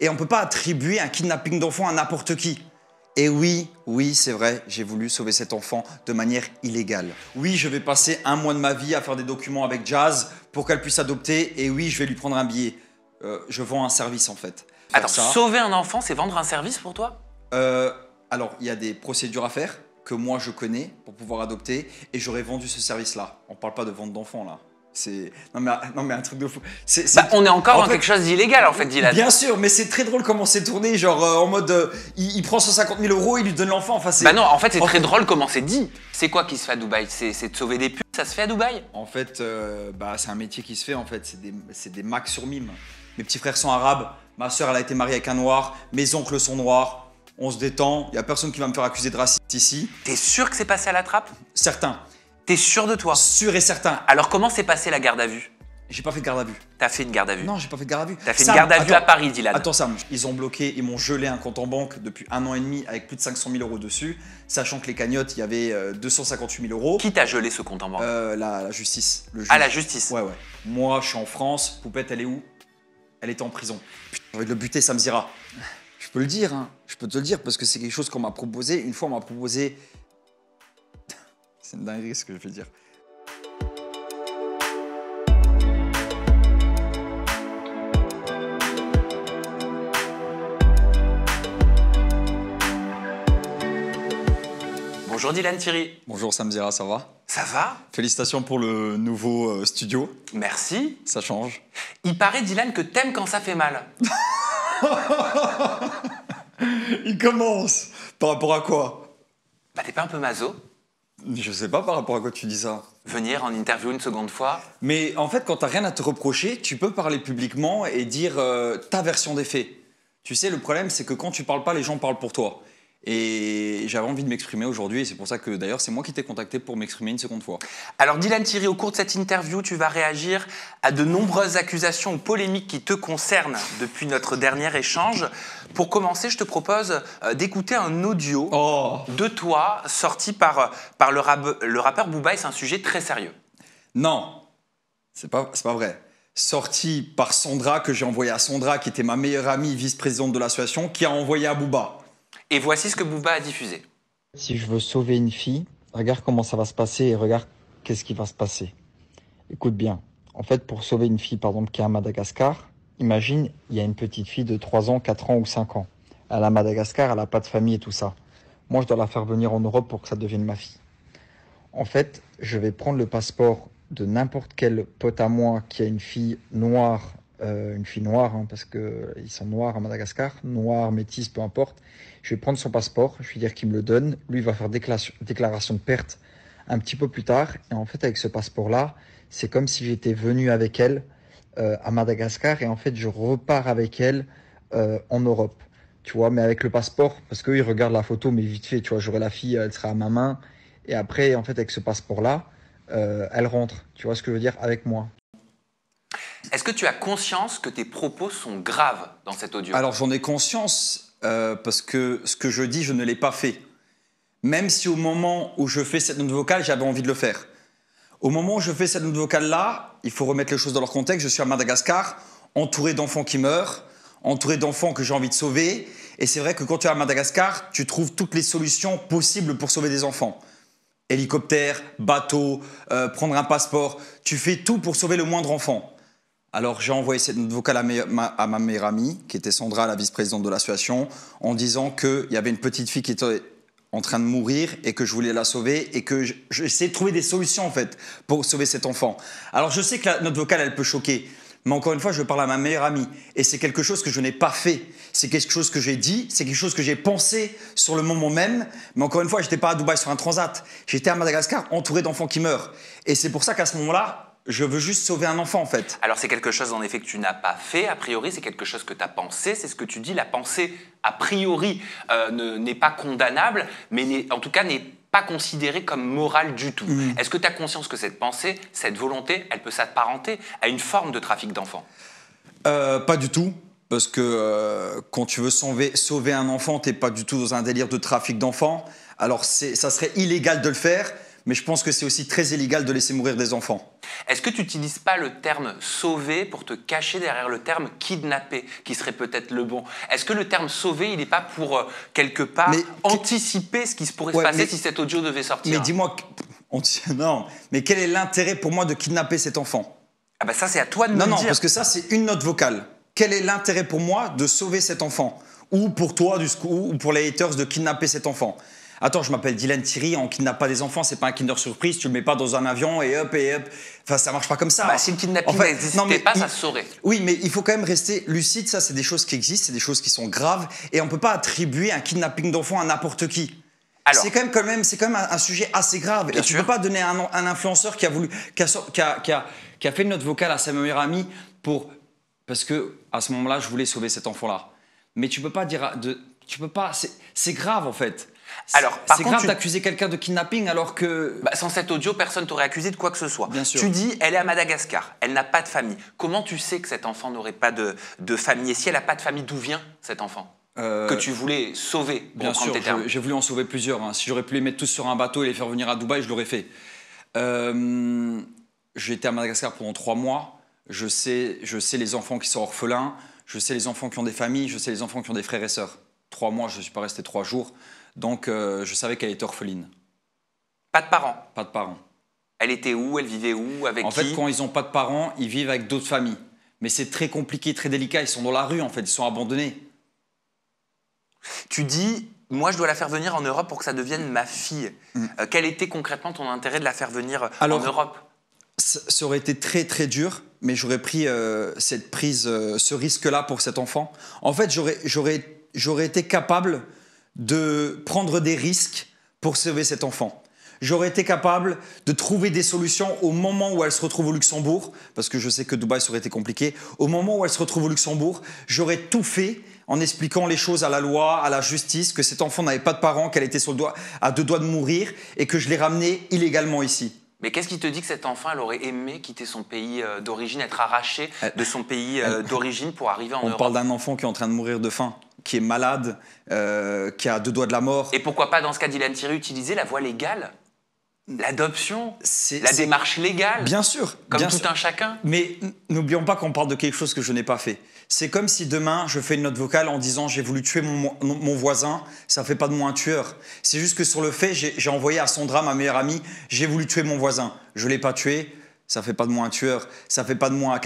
Et on ne peut pas attribuer un kidnapping d'enfant à n'importe qui. Et oui, c'est vrai, j'ai voulu sauver cet enfant de manière illégale. Oui, je vais passer 1 mois de ma vie à faire des documents avec Jazz pour qu'elle puisse adopter. Et oui, je vais lui prendre un billet. Je vends un service en fait. Attends, sauver un enfant, c'est vendre un service pour toi? Alors, il y a des procédures à faire que moi je connais pour pouvoir adopter et j'aurais vendu ce service-là. On parle pas de vente d'enfants là. Non mais un truc de fou. On est encore dans quelque chose d'illégal en fait, Dylan. Bien sûr, mais c'est très drôle comment c'est tourné, genre en mode il prend 150 000 €, il lui donne l'enfant. Enfin, non, en fait c'est très drôle comment c'est dit. C'est quoi qui se fait à Dubaï? C'est de sauver des putes, ça se fait à Dubaï? En fait, c'est un métier qui se fait en fait. C'est des macs sur mime. Mes petits frères sont arabes, ma soeur elle a été mariée avec un noir, mes oncles sont noirs. On se détend, il y a personne qui va me faire accuser de raciste ici. T'es sûr que c'est passé à la trappe? Certain. T'es sûr de toi? Sûr et certain. Alors comment s'est passée la garde à vue? J'ai pas fait de garde à vue. T'as fait une garde à vue? Non, j'ai pas fait de garde à vue. T'as fait une garde à vue à Paris, Dylan. Attends Sam, ils ont bloqué, ils m'ont gelé un compte en banque depuis 1 an et demi avec plus de 500 000 € dessus, sachant que les cagnottes, il y avait 258 000 €. Qui t'a gelé ce compte en banque? La justice. Le juge. Ah, la justice? Ouais. Moi, je suis en France. Poupette, elle est où? Elle était en prison. Putain, j'ai envie de le buter, ça me dira. Je peux le dire, hein. Je peux te le dire parce que c'est quelque chose qu'on m'a proposé. Une fois, on m'a proposé... C'est une dinguerie ce que je vais dire. Bonjour Dylan Thierry. Bonjour Samzira, ça va? Ça va? Félicitations pour le nouveau studio. Merci. Ça change. Il paraît, Dylan, que t'aimes quand ça fait mal. Il commence. Par rapport à quoi? T'es pas un peu maso? Je sais pas par rapport à quoi tu dis ça. Venir en interview une seconde fois? Mais en fait, quand t'as rien à te reprocher, tu peux parler publiquement et dire ta version des faits. Tu sais, le problème, c'est que quand tu parles pas, les gens parlent pour toi. Et j'avais envie de m'exprimer aujourd'hui et c'est pour ça que d'ailleurs c'est moi qui t'ai contacté pour m'exprimer une seconde fois. Alors Dylan Thierry, au cours de cette interview, tu vas réagir à de nombreuses accusations ou polémiques qui te concernent depuis notre dernier échange. Pour commencer, je te propose d'écouter un audio de toi sorti par le rappeur Booba et c'est un sujet très sérieux. Non, c'est pas vrai. Sorti par Sandra, que j'ai envoyé à Sandra, qui était ma meilleure amie, vice-présidente de l'association, qui a envoyé à Booba. Et voici ce que Booba a diffusé. Si je veux sauver une fille, regarde comment ça va se passer et regarde qu'est-ce qui va se passer. Écoute bien. En fait, pour sauver une fille, par exemple, qui est à Madagascar, imagine, il y a une petite fille de 3 ans, 4 ans ou 5 ans. Elle est à Madagascar, elle n'a pas de famille et tout ça. Moi, je dois la faire venir en Europe pour que ça devienne ma fille. En fait, je vais prendre le passeport de n'importe quel pote à moi qui a une fille noire, parce qu'ils sont noirs à Madagascar, noir, métis, peu importe. Je vais prendre son passeport, je vais dire qu'il me le donne. Lui, il va faire déclaration de perte un petit peu plus tard. Et en fait, avec ce passeport-là, c'est comme si j'étais venu avec elle à Madagascar. Et en fait, je repars avec elle en Europe. Tu vois, mais avec le passeport, parce qu'eux, ils regardent la photo, mais vite fait, tu vois, j'aurai la fille, elle sera à ma main. Et après, en fait, avec ce passeport-là, elle rentre. Tu vois ce que je veux dire? Avec moi. Est-ce que tu as conscience que tes propos sont graves dans cet audio? Alors, j'en ai conscience parce que ce que je dis, je ne l'ai pas fait. Même si au moment où je fais cette note vocale, j'avais envie de le faire. Au moment où je fais cette note vocale-là, il faut remettre les choses dans leur contexte. Je suis à Madagascar, entouré d'enfants qui meurent, entouré d'enfants que j'ai envie de sauver. Et c'est vrai que quand tu es à Madagascar, tu trouves toutes les solutions possibles pour sauver des enfants. Hélicoptère, bateau, prendre un passeport. Tu fais tout pour sauver le moindre enfant. Alors j'ai envoyé cette note vocale à ma meilleure amie, qui était Sandra, la vice-présidente de l'association, en disant qu'il y avait une petite fille qui était en train de mourir et que je voulais la sauver et que j'essayais de trouver des solutions en fait pour sauver cet enfant. Alors je sais que la note vocale elle peut choquer, mais encore une fois je parle à ma meilleure amie et c'est quelque chose que je n'ai pas fait. C'est quelque chose que j'ai dit, c'est quelque chose que j'ai pensé sur le moment même, mais encore une fois j'étais pas à Dubaï sur un transat, j'étais à Madagascar entouré d'enfants qui meurent et c'est pour ça qu'à ce moment-là je veux juste sauver un enfant en fait. Alors c'est quelque chose en effet que tu n'as pas fait, a priori c'est quelque chose que tu as pensé, c'est ce que tu dis, la pensée a priori n'est pas condamnable, mais en tout cas n'est pas considérée comme morale du tout. Est-ce que tu as conscience que cette pensée, cette volonté, elle peut s'apparenter à une forme de trafic d'enfants? Pas du tout, parce que quand tu veux sauver un enfant, t'es pas du tout dans un délire de trafic d'enfants. Alors ça serait illégal de le faire, mais je pense que c'est aussi très illégal de laisser mourir des enfants. Est-ce que tu n'utilises pas le terme sauver pour te cacher derrière le terme kidnapper, qui serait peut-être le bon? Est-ce que le terme sauver, il n'est pas pour, quelque part, anticiper ce qui pourrait se passer si cet audio devait sortir? Mais dis-moi, non, mais quel est l'intérêt pour moi de kidnapper cet enfant? Ah bah ça, c'est à toi de me le dire. Non, parce que ça, c'est une note vocale. Quel est l'intérêt pour moi de sauver cet enfant? Ou pour toi, ou pour les haters, de kidnapper cet enfant? Attends, je m'appelle Dylan Thierry, on kidnappe pas des enfants, c'est pas un Kinder Surprise, tu le mets pas dans un avion et hop. Enfin, ça marche pas comme ça. Bah, si le kidnapping n'existait pas, ça se saurait. Oui, mais il faut quand même rester lucide, ça, c'est des choses qui existent, c'est des choses qui sont graves, et on peut pas attribuer un kidnapping d'enfants à n'importe qui. C'est quand même un sujet assez grave. Bien et tu sûr. peux pas donner un influenceur qui a fait une note vocale à sa meilleure amie parce que à ce moment-là, je voulais sauver cet enfant-là. Mais tu peux pas dire c'est grave en fait. Alors, c'est grave d'accuser quelqu'un de kidnapping alors que... Bah, sans cet audio, personne t'aurait accusé de quoi que ce soit. Bien sûr. Tu dis, elle est à Madagascar, elle n'a pas de famille. Comment tu sais que cet enfant n'aurait pas de famille? Et si elle n'a pas de famille, d'où vient cet enfant que tu voulais sauver, pour Bien prendre sûr, tes termes? j'ai voulu en sauver plusieurs. Hein. Si j'aurais pu les mettre tous sur un bateau et les faire venir à Dubaï, je l'aurais fait. J'ai été à Madagascar pendant 3 mois. Je sais les enfants qui sont orphelins, je sais les enfants qui ont des familles, je sais les enfants qui ont des frères et sœurs. 3 mois, je ne suis pas resté 3 jours. Donc, je savais qu'elle était orpheline. Pas de parents? Pas de parents. Elle était où? Elle vivait où? Avec qui? En fait, quand ils n'ont pas de parents, ils vivent avec d'autres familles. Mais c'est très compliqué, très délicat. Ils sont dans la rue, en fait. Ils sont abandonnés. Tu dis, moi, je dois la faire venir en Europe pour que ça devienne ma fille. Quel était concrètement ton intérêt de la faire venir en Europe? Ça aurait été très, très dur, mais j'aurais pris ce risque-là pour cet enfant. En fait, j'aurais été capable de prendre des risques pour sauver cet enfant. J'aurais été capable de trouver des solutions au moment où elle se retrouve au Luxembourg, parce que je sais que Dubaï, ça aurait été compliqué. Au moment où elle se retrouve au Luxembourg, j'aurais tout fait en expliquant les choses à la loi, à la justice, que cet enfant n'avait pas de parents, qu'elle était à 2 doigts de mourir et que je l'ai ramené illégalement ici. Mais qu'est-ce qui te dit que cet enfant, elle aurait aimé quitter son pays d'origine, être arraché de son pays d'origine pour arriver en Europe? On parle d'un enfant qui est en train de mourir de faim, qui est malade, qui a à 2 doigts de la mort. Et pourquoi pas, dans ce cas, Dylan Thierry, utiliser la voie légale? L'adoption, la démarche légale. Bien sûr. Comme bien tout sûr. un chacun. Mais n'oublions pas qu'on parle de quelque chose que je n'ai pas fait. C'est comme si demain, je fais une note vocale en disant « j'ai voulu tuer mon voisin », ça ne fait pas de moi un tueur. C'est juste que sur le fait, j'ai envoyé à Sandra, ma meilleure amie, « j'ai voulu tuer mon voisin ». Je ne l'ai pas tué, ça ne fait pas de moi un tueur. Ça ne fait pas de moi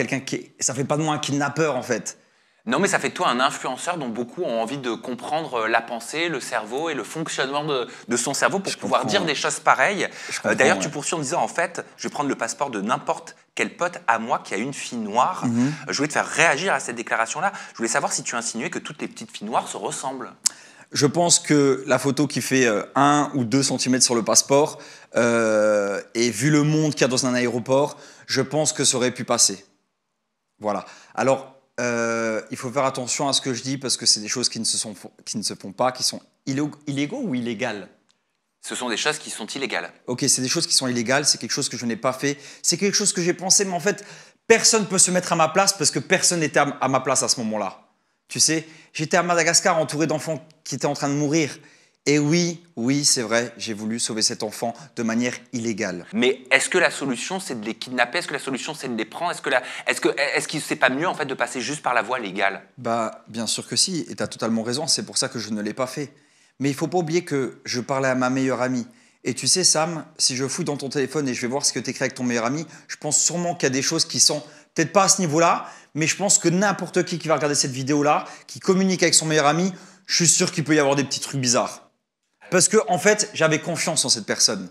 ça fait pas de moi un kidnappeur, en fait. Non, mais ça fait de toi un influenceur dont beaucoup ont envie de comprendre la pensée, le cerveau et le fonctionnement de son cerveau pour pouvoir dire des choses pareilles. D'ailleurs, tu poursuis en disant, en fait, je vais prendre le passeport de n'importe quel pote à moi qui a une fille noire. Je voulais te faire réagir à cette déclaration-là. Je voulais savoir si tu insinuais que toutes les petites filles noires se ressemblent. Je pense que la photo qui fait 1 ou 2 cm sur le passeport, et vu le monde qu'il y a dans un aéroport, je pense que ça aurait pu passer. Voilà. Alors, il faut faire attention à ce que je dis parce que c'est des choses qui ne se font pas, qui sont illégaux ou illégales? Ce sont des choses qui sont illégales. Ok, c'est des choses qui sont illégales, c'est quelque chose que je n'ai pas fait, c'est quelque chose que j'ai pensé, mais en fait, personne ne peut se mettre à ma place parce que personne n'était à ma place à ce moment-là. Tu sais, j'étais à Madagascar entouré d'enfants qui étaient en train de mourir. Et oui, c'est vrai, j'ai voulu sauver cet enfant de manière illégale. Mais est-ce que la solution, c'est de les kidnapper? Est-ce que la solution, c'est de les prendre? Est-ce qu'il c'est pas mieux, en fait, de passer juste par la voie légale? Bah, bien sûr que si, et tu as totalement raison, c'est pour ça que je ne l'ai pas fait. Mais il faut pas oublier que je parlais à ma meilleure amie. Et tu sais, Sam, si je fouille dans ton téléphone et je vais voir ce que tu écris avec ton meilleur ami, je pense sûrement qu'il y a des choses qui sont peut-être pas à ce niveau-là, mais je pense que n'importe qui va regarder cette vidéo-là, qui communique avec son meilleur ami, je suis sûr qu'il peut y avoir des petits trucs bizarres. Parce que, en fait, j'avais confiance en cette personne.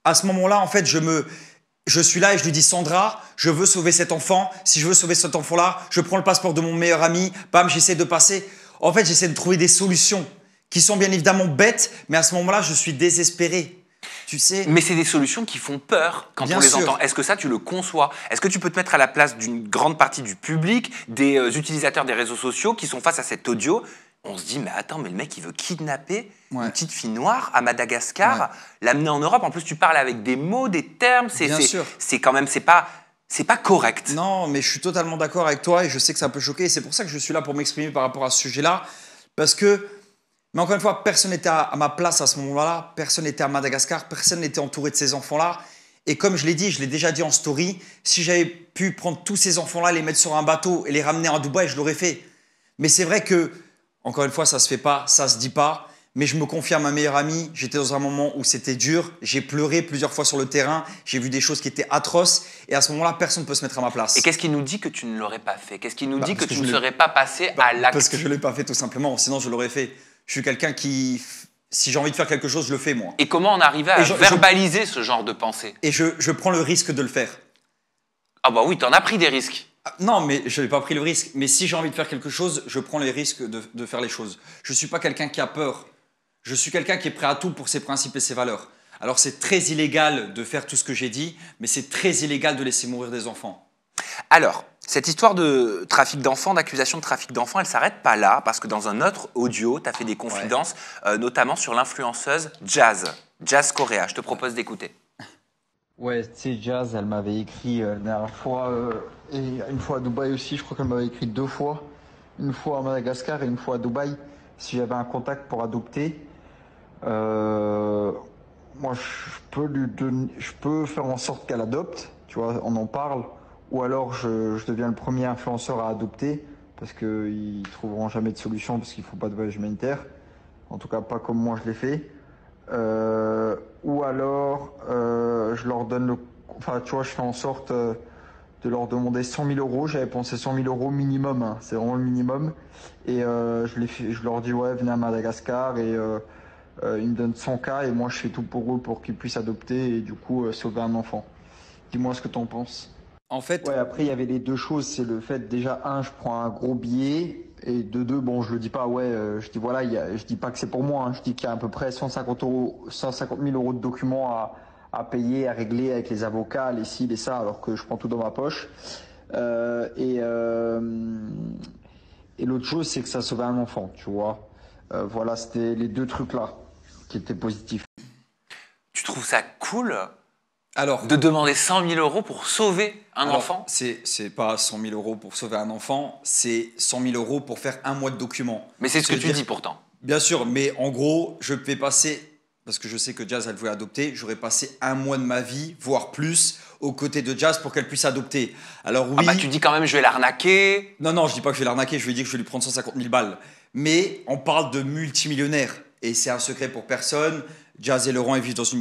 À ce moment-là, en fait, je suis là et je lui dis « Sandra, je veux sauver cet enfant. Si je veux sauver cet enfant-là, je prends le passeport de mon meilleur ami. Bam, j'essaie de passer. » En fait, j'essaie de trouver des solutions qui sont bien évidemment bêtes, mais à ce moment-là, je suis désespéré. Tu sais. Mais c'est des solutions qui font peur quand on les entend. Est-ce que ça, tu le conçois? Est-ce que tu peux te mettre à la place d'une grande partie du public, des utilisateurs des réseaux sociaux qui sont face à cet audio? On se dit, mais attends, mais le mec, il veut kidnapper une petite fille noire à Madagascar, l'amener en Europe. En plus, tu parles avec des mots, des termes. C'est quand même, c'est pas correct. Non, mais je suis totalement d'accord avec toi et je sais que ça peut choquer. Et c'est pour ça que je suis là pour m'exprimer par rapport à ce sujet-là. Parce que Mais encore une fois, personne n'était à ma place à ce moment-là, personne n'était à Madagascar, personne n'était entouré de ces enfants-là. Et comme je l'ai dit, je l'ai déjà dit en story, si j'avais pu prendre tous ces enfants-là, les mettre sur un bateau et les ramener à Dubaï, je l'aurais fait. Mais c'est vrai que, encore une fois, ça se fait pas, ça se dit pas. Mais je me confie à ma meilleure amie, j'étais dans un moment où c'était dur, j'ai pleuré plusieurs fois sur le terrain, j'ai vu des choses qui étaient atroces et à ce moment-là, personne ne peut se mettre à ma place. Et qu'est-ce qui nous dit que tu ne l'aurais pas fait? Qu'est-ce qui nous dit que parce que tu je ne l'ai- serais pas passé à l'acte? Parce que je ne l'ai pas fait tout simplement, sinon je l'aurais fait. Je suis quelqu'un qui, si j'ai envie de faire quelque chose, je le fais moi. Et comment on arrivait à Et verbaliser ce genre de pensée? Et je prends le risque de le faire. Ah bah oui, t'en as pris des risques. Ah, non, mais je n'ai pas pris le risque. Mais si j'ai envie de faire quelque chose, je prends les risques de faire les choses. Je ne suis pas quelqu'un qui a peur. Je suis quelqu'un qui est prêt à tout pour ses principes et ses valeurs. Alors c'est très illégal de faire tout ce que j'ai dit, mais c'est très illégal de laisser mourir des enfants. Alors, cette histoire de trafic d'enfants, d'accusation de trafic d'enfants, elle ne s'arrête pas là, parce que dans un autre audio, tu as fait des confidences, notamment sur l'influenceuse Jazz, Jazz Correa. Je te propose d'écouter. Ouais, tu sais, Jazz, elle m'avait écrit la dernière fois, et une fois à Dubaï aussi, je crois qu'elle m'avait écrit 2 fois. Une fois à Madagascar et une fois à Dubaï, si j'avais un contact pour adopter. Moi, je peux faire en sorte qu'elle adopte, tu vois, on en parle. Ou alors, je deviens le premier influenceur à adopter, parce qu'ils trouveront jamais de solution, parce qu'il faut pas de voyage humanitaire. En tout cas, pas comme moi je l'ai fait. Ou alors, je leur donne le... Enfin, tu vois, je fais en sorte de leur demander 100 000 euros. J'avais pensé 100 000 euros minimum, hein, c'est vraiment le minimum. Et je leur dis, ouais, venez à Madagascar et ils me donnent 100 K et moi je fais tout pour eux pour qu'ils puissent adopter et du coup sauver un enfant. Dis-moi ce que t'en penses. En fait, Ouais, après il y avait les deux choses, c'est le fait déjà je prends un gros billet et de deux, bon je le dis pas, ouais, je dis voilà, je dis pas que c'est pour moi, hein, je dis qu'il y a à peu près 150 000 euros de documents à payer, à régler avec les avocats, les ci, les ça, alors que je prends tout dans ma poche. Euh, et euh, et l'autre chose, c'est que ça sauvait un enfant, tu vois. Voilà, c'était les deux trucs là qui étaient positifs. Tu trouves ça cool alors, de demander 100 000 euros pour sauver un enfant? c'est pas 100 000 euros pour sauver un enfant, c'est 100 000 euros pour faire un mois de documents. Mais c'est ce que tu C'est-à-dire- dis pourtant. Bien sûr, mais en gros, je vais passer, parce que je sais que Jazz, elle voulait adopter, j'aurais passé un mois de ma vie, voire plus, aux côtés de Jazz pour qu'elle puisse adopter. Alors oui, Ah bah tu dis quand même je vais l'arnaquer. non, je dis pas que je vais l'arnaquer, je lui dis que je vais lui prendre 150 000 balles. Mais on parle de multimillionnaires, et c'est un secret pour personne. Jazz et Laurent, ils vivent dans une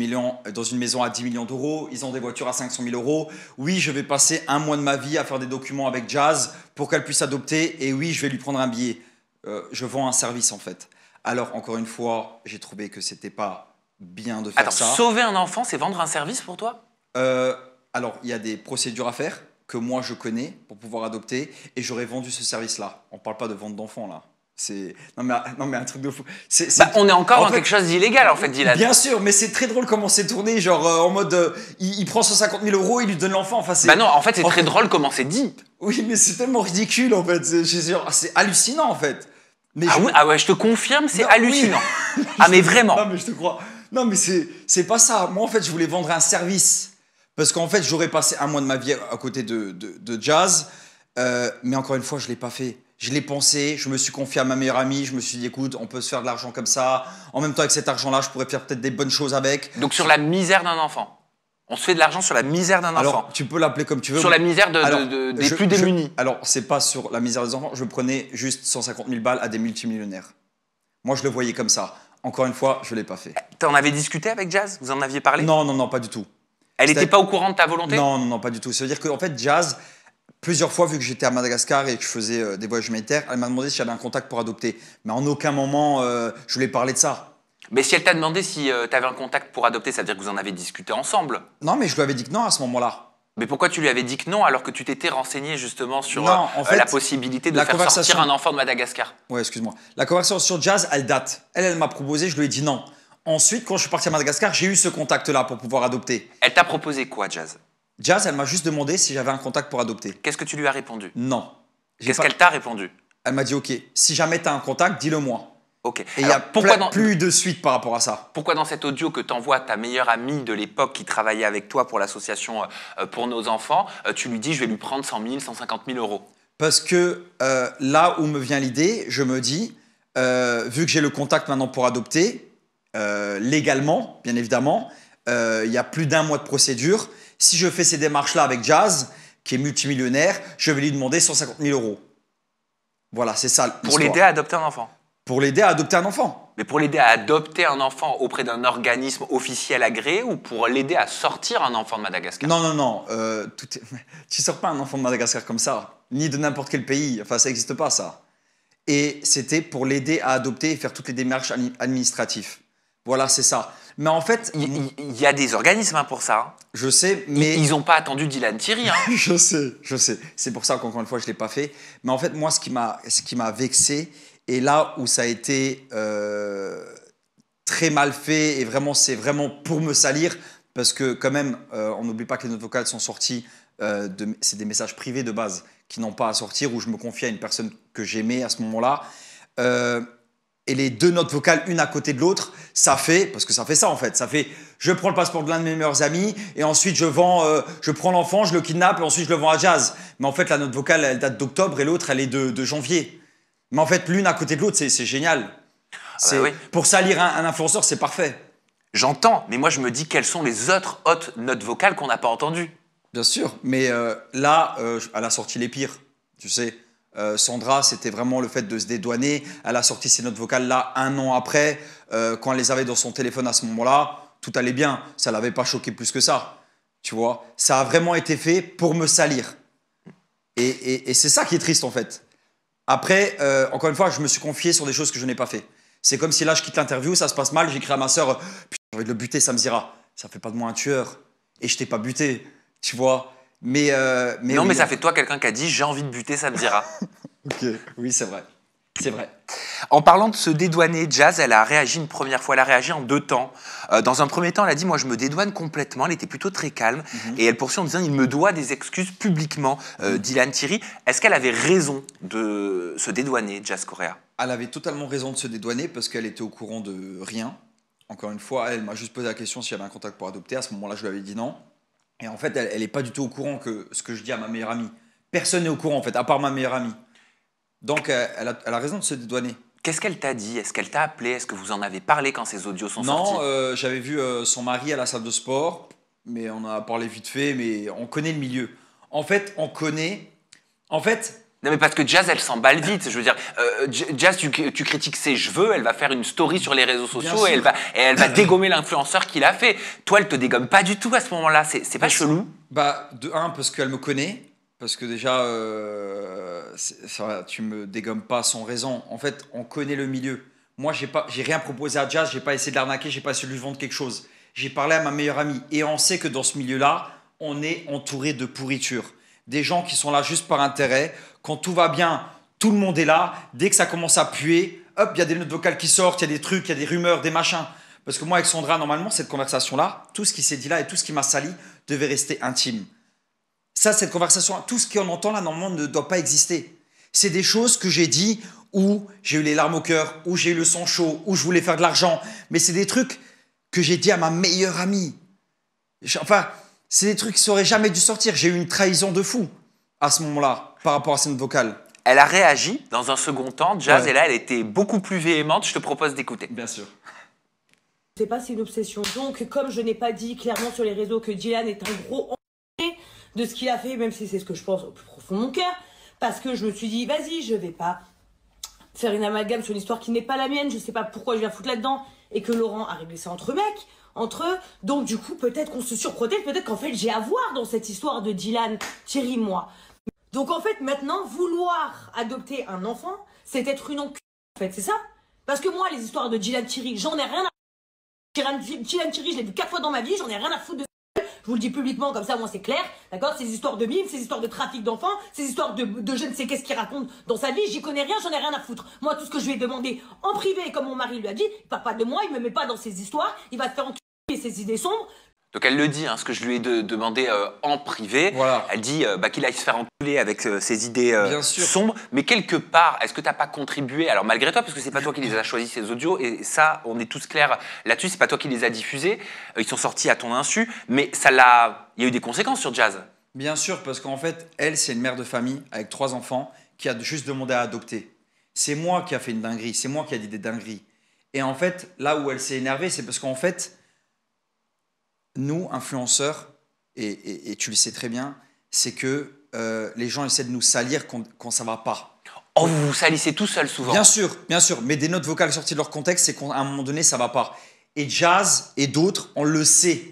maison à 10 millions d'euros, ils ont des voitures à 500 000 euros. Oui, je vais passer un mois de ma vie à faire des documents avec Jazz pour qu'elle puisse adopter, et oui, je vais lui prendre un billet. Je vends un service en fait. Alors, encore une fois, j'ai trouvé que c'était pas bien de faire Attends, ça. sauver un enfant, c'est vendre un service pour toi? Alors, il y a des procédures à faire que moi je connais pour pouvoir adopter, et j'aurais vendu ce service-là. On parle pas de vente d'enfants là. Non mais un truc de fou. Bah, on est encore en dans fait, quelque chose d'illégal en fait, Dylan. Bien sûr, mais c'est très drôle comment c'est tourné, genre en mode il prend 150 000 euros, il lui donne l'enfant. Enfin, Bah non, en fait c'est en très fait- drôle comment c'est dit. Oui, mais c'est tellement ridicule en fait. C'est hallucinant en fait. Mais Ah, oui, ah ouais, je te confirme, c'est Non, hallucinant. oui. Ah mais vraiment. Non, mais je te crois. Non, mais c'est pas ça. Moi, en fait, je voulais vendre un service. Parce qu'en fait, j'aurais passé un mois de ma vie à côté de Jazz. Mais encore une fois, je l'ai pas fait. Je l'ai pensé, je me suis confié à ma meilleure amie. Je me suis dit, écoute, on peut se faire de l'argent comme ça. En même temps, avec cet argent-là, je pourrais faire peut-être des bonnes choses avec. Donc sur la misère d'un enfant. On se fait de l'argent sur la misère d'un enfant. Alors, tu peux l'appeler comme tu veux. Sur la misère Alors, des plus démunis. Alors, c'est pas sur la misère des enfants. Je prenais juste 150 000 balles à des multimillionnaires. Moi, je le voyais comme ça. Encore une fois, je l'ai pas fait. T'en avais discuté avec Jazz? Vous en aviez parlé? Non, pas du tout. Elle n'était C'est-à- pas au courant de ta volonté? Non, pas du tout. Ça veut dire qu'en fait, Jazz, plusieurs fois, vu que j'étais à Madagascar et que je faisais des voyages humanitaires, elle m'a demandé si j'avais un contact pour adopter. Mais en aucun moment, je lui ai parlé de ça. Mais si elle t'a demandé si tu avais un contact pour adopter, ça veut dire que vous en avez discuté ensemble. Non, mais je lui avais dit que non à ce moment-là. Mais pourquoi tu lui avais dit que non alors que tu t'étais renseigné justement sur Non, en fait, la possibilité de la faire conversation- sortir un enfant de Madagascar? Ouais, excuse-moi. La conversation sur Jazz, elle date. Elle m'a proposé, je lui ai dit non. Ensuite, quand je suis parti à Madagascar, j'ai eu ce contact-là pour pouvoir adopter. Elle t'a proposé quoi, Jazz? Jazz, elle m'a juste demandé si j'avais un contact pour adopter. Qu'est-ce que tu lui as répondu? Non. J'ai Qu'est-ce pas- qu'elle t'a répondu? Elle m'a dit ok, si jamais tu as un contact, dis-le moi. Ok. Et il y a Alors, pourquoi dans, plus de suite par rapport à ça. pourquoi dans cet audio que t'envoies ta meilleure amie de l'époque qui travaillait avec toi pour l'association pour nos enfants, tu lui dis je vais lui prendre 100 000, 150 000 euros? Parce que là où me vient l'idée, je me dis, vu que j'ai le contact maintenant pour adopter, légalement, bien évidemment, il y a plus d'1 mois de procédure. Si je fais ces démarches-là avec Jazz, qui est multimillionnaire, je vais lui demander 150 000 euros. Voilà, c'est ça l'histoire. Pour l'aider à adopter un enfant. Pour l'aider à adopter un enfant. Mais pour l'aider à adopter un enfant auprès d'un organisme officiel agréé ou pour l'aider à sortir un enfant de Madagascar? Non, non, non. Tu sors pas un enfant de Madagascar comme ça, ni de n'importe quel pays. Enfin, ça n'existe pas, ça. Et c'était pour l'aider à adopter et faire toutes les démarches administratives. Voilà, c'est ça. Mais en fait... Il y a des organismes pour ça. Hein. Je sais, mais... Ils n'ont pas attendu Dylan Thierry. Hein. Je sais. C'est pour ça qu'encore une fois, je ne l'ai pas fait. Mais en fait, moi, ce qui m'a vexé, et là où ça a été très mal fait, et vraiment, c'est vraiment pour me salir, parce que quand même, on n'oublie pas que les notes vocales sont sorties, c'est des messages privés de base, qui n'ont pas à sortir, où je me confie à une personne que j'aimais à ce moment-là. Et les 2 notes vocales, une à côté de l'autre, ça fait, parce que ça fait ça en fait, ça fait je prends le passeport de l'un de mes meilleurs amis et ensuite je prends l'enfant, je le kidnappe et ensuite je le vends à Jazz. Mais en fait, la note vocale, elle date d'octobre et l'autre, elle est de janvier. Mais en fait, l'une à côté de l'autre, c'est génial. Oui. Pour salir un influenceur, c'est parfait. J'entends, mais moi je me dis quelles sont les autres hautes notes vocales qu'on n'a pas entendues. Bien sûr, mais là, elle a sorti les pires, tu sais. Sandra, c'était vraiment le fait de se dédouaner. Elle a sorti ses notes vocales là 1 an après. Quand elle les avait dans son téléphone à ce moment-là, tout allait bien. Ça ne l'avait pas choqué plus que ça. Tu vois, ça a vraiment été fait pour me salir. Et c'est ça qui est triste en fait. Après, encore une fois, je me suis confié sur des choses que je n'ai pas fait. C'est comme si là, je quitte l'interview, ça se passe mal, j'écris à ma sœur, putain, j'ai envie de le buter, ça me dira. Ça fait pas de moi un tueur. Et je t'ai pas buté, tu vois. Mais non, oui, mais ça fait de toi quelqu'un qui a dit j'ai envie de buter, ça me dira. Ok, oui, c'est vrai. C'est vrai. En parlant de se dédouaner, Jazz, elle a réagi une première fois. Elle a réagi en 2 temps. Dans un premier temps, elle a dit moi je me dédouane complètement. Elle était plutôt très calme et elle poursuit en disant il me doit des excuses publiquement. Dylan Thierry, est-ce qu'elle avait raison de se dédouaner, Jazz Correa? Elle avait totalement raison de se dédouaner parce qu'elle était au courant de rien. Encore une fois, elle m'a juste posé la question si j'avais un contact pour adopter. À ce moment-là, je lui avais dit non. Et en fait, elle n'est pas du tout au courant que ce que je dis à ma meilleure amie. Personne n'est au courant, en fait, à part ma meilleure amie. Donc, elle a raison de se dédouaner. Qu'est-ce qu'elle t'a dit? Est-ce qu'elle t'a appelé? Est-ce que vous en avez parlé quand ces audios sont sortis? Non, j'avais vu son mari à la salle de sport, mais on en a parlé vite fait, mais on connaît le milieu. En fait, on connaît... En fait... Non, mais parce que Jazz, elle s'emballe vite. Je veux dire, Jazz, tu critiques ses cheveux, elle va faire une story sur les réseaux sociaux et elle va dégommer l'influenceur qui l'a fait. Toi, elle te dégomme pas du tout à ce moment-là. C'est pas chelou? Bah, de un, parce qu'elle me connaît. Parce que déjà, tu me dégommes pas sans raison. En fait, on connaît le milieu. Moi, j'ai rien proposé à Jazz, j'ai pas essayé de l'arnaquer, j'ai pas essayé de lui vendre quelque chose. J'ai parlé à ma meilleure amie. Et on sait que dans ce milieu-là, on est entouré de pourriture. Des gens qui sont là juste par intérêt. Quand tout va bien, tout le monde est là. Dès que ça commence à puer, hop, il y a des notes vocales qui sortent, il y a des trucs, il y a des rumeurs, des machins. Parce que moi, avec Sandra, normalement, cette conversation-là, tout ce qui s'est dit là et tout ce qui m'a sali devait rester intime. Ça, cette conversation, tout ce qu'on entend là, normalement, ne doit pas exister. C'est des choses que j'ai dit où j'ai eu les larmes au cœur, où j'ai eu le sang chaud, où je voulais faire de l'argent. Mais c'est des trucs que j'ai dit à ma meilleure amie. Enfin, c'est des trucs qui n'auraient jamais dû sortir. J'ai eu une trahison de fou à ce moment-là, par rapport à cette vocale. Elle a réagi dans un second temps, Jazz, Ouais. et là, elle était beaucoup plus véhémente. Je te propose d'écouter. Bien sûr. Je sais pas, c'est une obsession. Donc, comme je n'ai pas dit clairement sur les réseaux que Dylan est un gros enculé de ce qu'il a fait, même si c'est ce que je pense au plus profond de mon cœur, parce que je me suis dit, vas-y, je vais pas faire une amalgame sur une histoire qui n'est pas la mienne, je sais pas pourquoi je viens foutre là-dedans, et que Laurent a réglé ça entre mecs, entre eux. Donc, du coup, peut-être qu'on se surprotège, peut-être qu'en fait, j'ai à voir dans cette histoire de Dylan, Thierry, moi. Donc, en fait, maintenant, vouloir adopter un enfant, c'est être une enculée, en fait, c'est ça? Parce que moi, les histoires de Dylan Thierry, j'en ai rien à... Dylan Thierry, je l'ai vu 4 fois dans ma vie, j'en ai rien à foutre de... Je vous le dis publiquement, comme ça, moi, c'est clair, d'accord? Ces histoires de mimes, ces histoires de trafic d'enfants, ces histoires de je ne sais qu'est-ce qu'il raconte dans sa vie, j'y connais rien, j'en ai rien à foutre. Moi, tout ce que je lui ai demandé en privé, comme mon mari lui a dit, il parle pas de moi, il me met pas dans ses histoires, il va te faire enculer ses idées sombres. Donc elle le dit, hein, ce que je lui ai demandé en privé. Voilà. Elle dit qu'il aille se faire enculer avec ses idées Bien sûr. sombres. Mais quelque part, est-ce que tu n'as pas contribué, alors malgré toi, parce que c'est pas toi qui les as choisis, ces audios, et ça, on est tous clairs là-dessus, c'est pas toi qui les as diffusés, ils sont sortis à ton insu, mais il y a eu des conséquences sur Jazz. Bien sûr, parce qu'en fait, elle, c'est une mère de famille avec 3 enfants qui a juste demandé à adopter. C'est moi qui a fait une dinguerie, c'est moi qui a dit des dingueries. Et en fait, là où elle s'est énervée, c'est parce qu'en fait, nous, influenceurs, et tu le sais très bien, c'est que les gens essaient de nous salir quand ça va pas. Oh, vous vous salissez tout seul souvent. Bien sûr, mais des notes vocales sorties de leur contexte, c'est qu'à un moment donné, ça va pas. Et Jazz et d'autres, on le sait.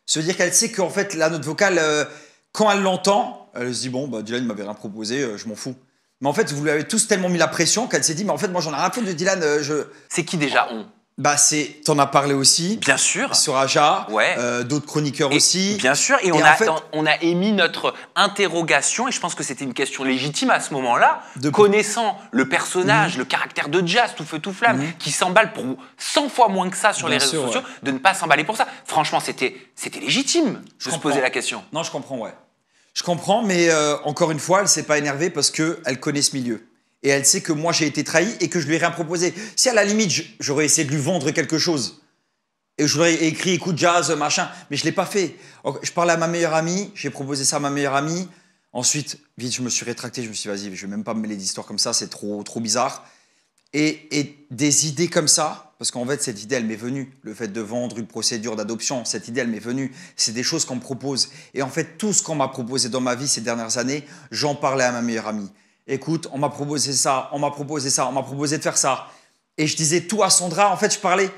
Ça veut dire qu'elle sait qu'en fait, la note vocale, quand elle l'entend, elle se dit, bon, bah, Dylan m'avait rien proposé, je m'en fous. Mais en fait, vous lui avez tous tellement mis la pression qu'elle s'est dit, mais en fait, moi, j'en ai rien à foutre de Dylan. C'est qui déjà on? Bah, t'en as parlé aussi. Bien sûr. Sur Aja, Ouais. d'autres chroniqueurs Et aussi. Bien sûr, et en fait, on a émis notre interrogation, et je pense que c'était une question légitime à ce moment-là, De- connaissant le personnage, le caractère de Jazz, tout feu tout flamme, qui s'emballe pour 100 fois moins que ça sur Bien les réseaux sûr, sociaux, ouais. de ne pas s'emballer pour ça. Franchement, c'était légitime de se comprends. poser la question. Non, je comprends, ouais. Je comprends, mais encore une fois, elle s'est pas énervée parce qu'elle connaît ce milieu. Et elle sait que moi, j'ai été trahi et que je lui ai rien proposé. Si à la limite, j'aurais essayé de lui vendre quelque chose, et je lui aurais écrit, écoute, Jazz, machin, mais je l'ai pas fait. Je parlais à ma meilleure amie, j'ai proposé ça à ma meilleure amie. Ensuite, vite, je me suis rétracté, je me suis dit, vas-y, je vais même pas me mêler d'histoires comme ça, c'est trop bizarre. Et des idées comme ça, parce qu'en fait, cette idée, elle m'est venue. Le fait de vendre une procédure d'adoption, cette idée, elle m'est venue. C'est des choses qu'on me propose. Et en fait, tout ce qu'on m'a proposé dans ma vie ces dernières années, j'en parlais à ma meilleure amie. Écoute, on m'a proposé ça, on m'a proposé ça, on m'a proposé de faire ça. Et je disais tout à Sandra. En fait, je parlais.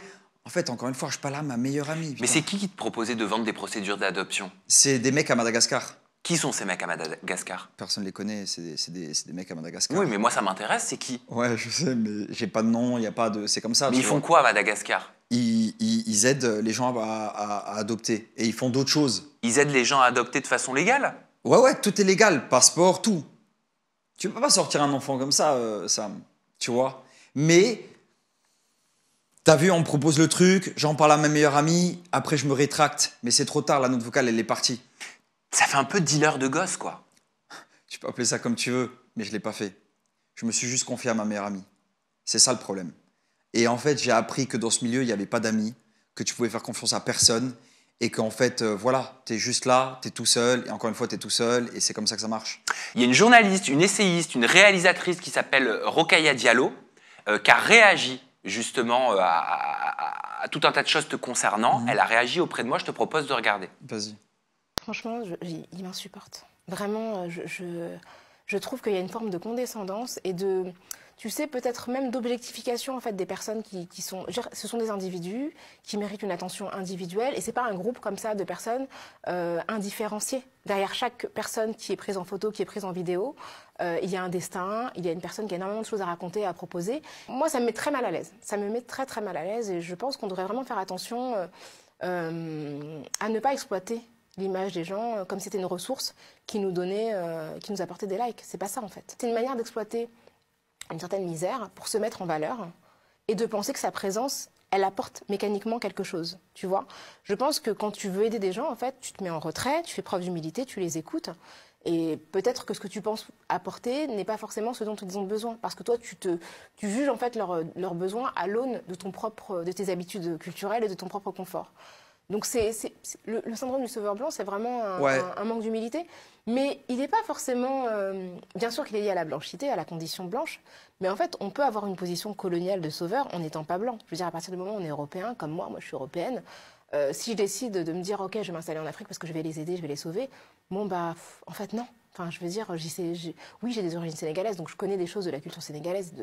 En fait, encore une fois, je parlais à ma meilleure amie. Mais putain. c'est qui te proposait de vendre des procédures d'adoption? C'est des mecs à Madagascar. Qui sont ces mecs à Madagascar? Personne ne les connaît, c'est des mecs à Madagascar. Oui, mais moi ça m'intéresse, c'est qui? Ouais, je sais, mais j'ai pas de nom, il y a pas de. C'est comme ça. Mais tu ils font vois. quoi à Madagascar? Ils aident les gens à adopter. Et ils font d'autres choses. Ils aident les gens à adopter de façon légale? Ouais, tout est légal, passeport, tout. Tu peux pas sortir un enfant comme ça, Sam. Tu vois. Mais, t'as vu, on me propose le truc, j'en parle à ma meilleure amie, après je me rétracte. Mais c'est trop tard, la note vocale, elle est partie. Ça fait un peu dealer de gosse, quoi. Tu peux appeler ça comme tu veux, mais je l'ai pas fait. Je me suis juste confié à ma meilleure amie. C'est ça le problème. Et en fait, j'ai appris que dans ce milieu, il n'y avait pas d'amis, que tu pouvais faire confiance à personne, et qu'en fait, voilà, tu es juste là, tu es tout seul, et encore une fois, tu es tout seul, et c'est comme ça que ça marche. Il y a une journaliste, une essayiste, une réalisatrice qui s'appelle Rokhaya Diallo, qui a réagi justement à tout un tas de choses te concernant. Elle a réagi auprès de moi, je te propose de regarder. Vas-y. Franchement, il m'insupporte. Vraiment, je trouve qu'il y a une forme de condescendance et de, tu sais, peut-être même d'objectification en fait des personnes qui sont, ce sont des individus qui méritent une attention individuelle et c'est pas un groupe comme ça de personnes indifférenciées. Derrière chaque personne qui est prise en photo, qui est prise en vidéo, il y a un destin, il y a une personne qui a énormément de choses à raconter, à proposer. Moi, ça me met très mal à l'aise. Ça me met très très mal à l'aise et je pense qu'on devrait vraiment faire attention à ne pas exploiter l'image des gens comme si c'était une ressource qui nous donnait, qui nous apportait des likes. C'est pas ça en fait. C'est une manière d'exploiter une certaine misère pour se mettre en valeur et de penser que sa présence, elle apporte mécaniquement quelque chose. Tu vois ? Je pense que quand tu veux aider des gens, en fait, tu te mets en retrait, tu fais preuve d'humilité, tu les écoutes. Et peut-être que ce que tu penses apporter n'est pas forcément ce dont ils ont besoin. Parce que toi, tu juges en fait leurs besoins à l'aune de tes habitudes culturelles et de ton propre confort. Donc le syndrome du sauveur blanc, c'est vraiment un manque d'humilité. Mais il n'est pas forcément... bien sûr qu'il est lié à la blanchité, à la condition blanche. Mais en fait, on peut avoir une position coloniale de sauveur en n'étant pas blanc. Je veux dire, à partir du moment où on est européen, comme moi je suis européenne, si je décide de me dire, OK, je vais m'installer en Afrique parce que je vais les aider, je vais les sauver, bon, bah, en fait, non. Enfin, je veux dire, oui, j'ai des origines sénégalaises, donc je connais des choses de la culture sénégalaise,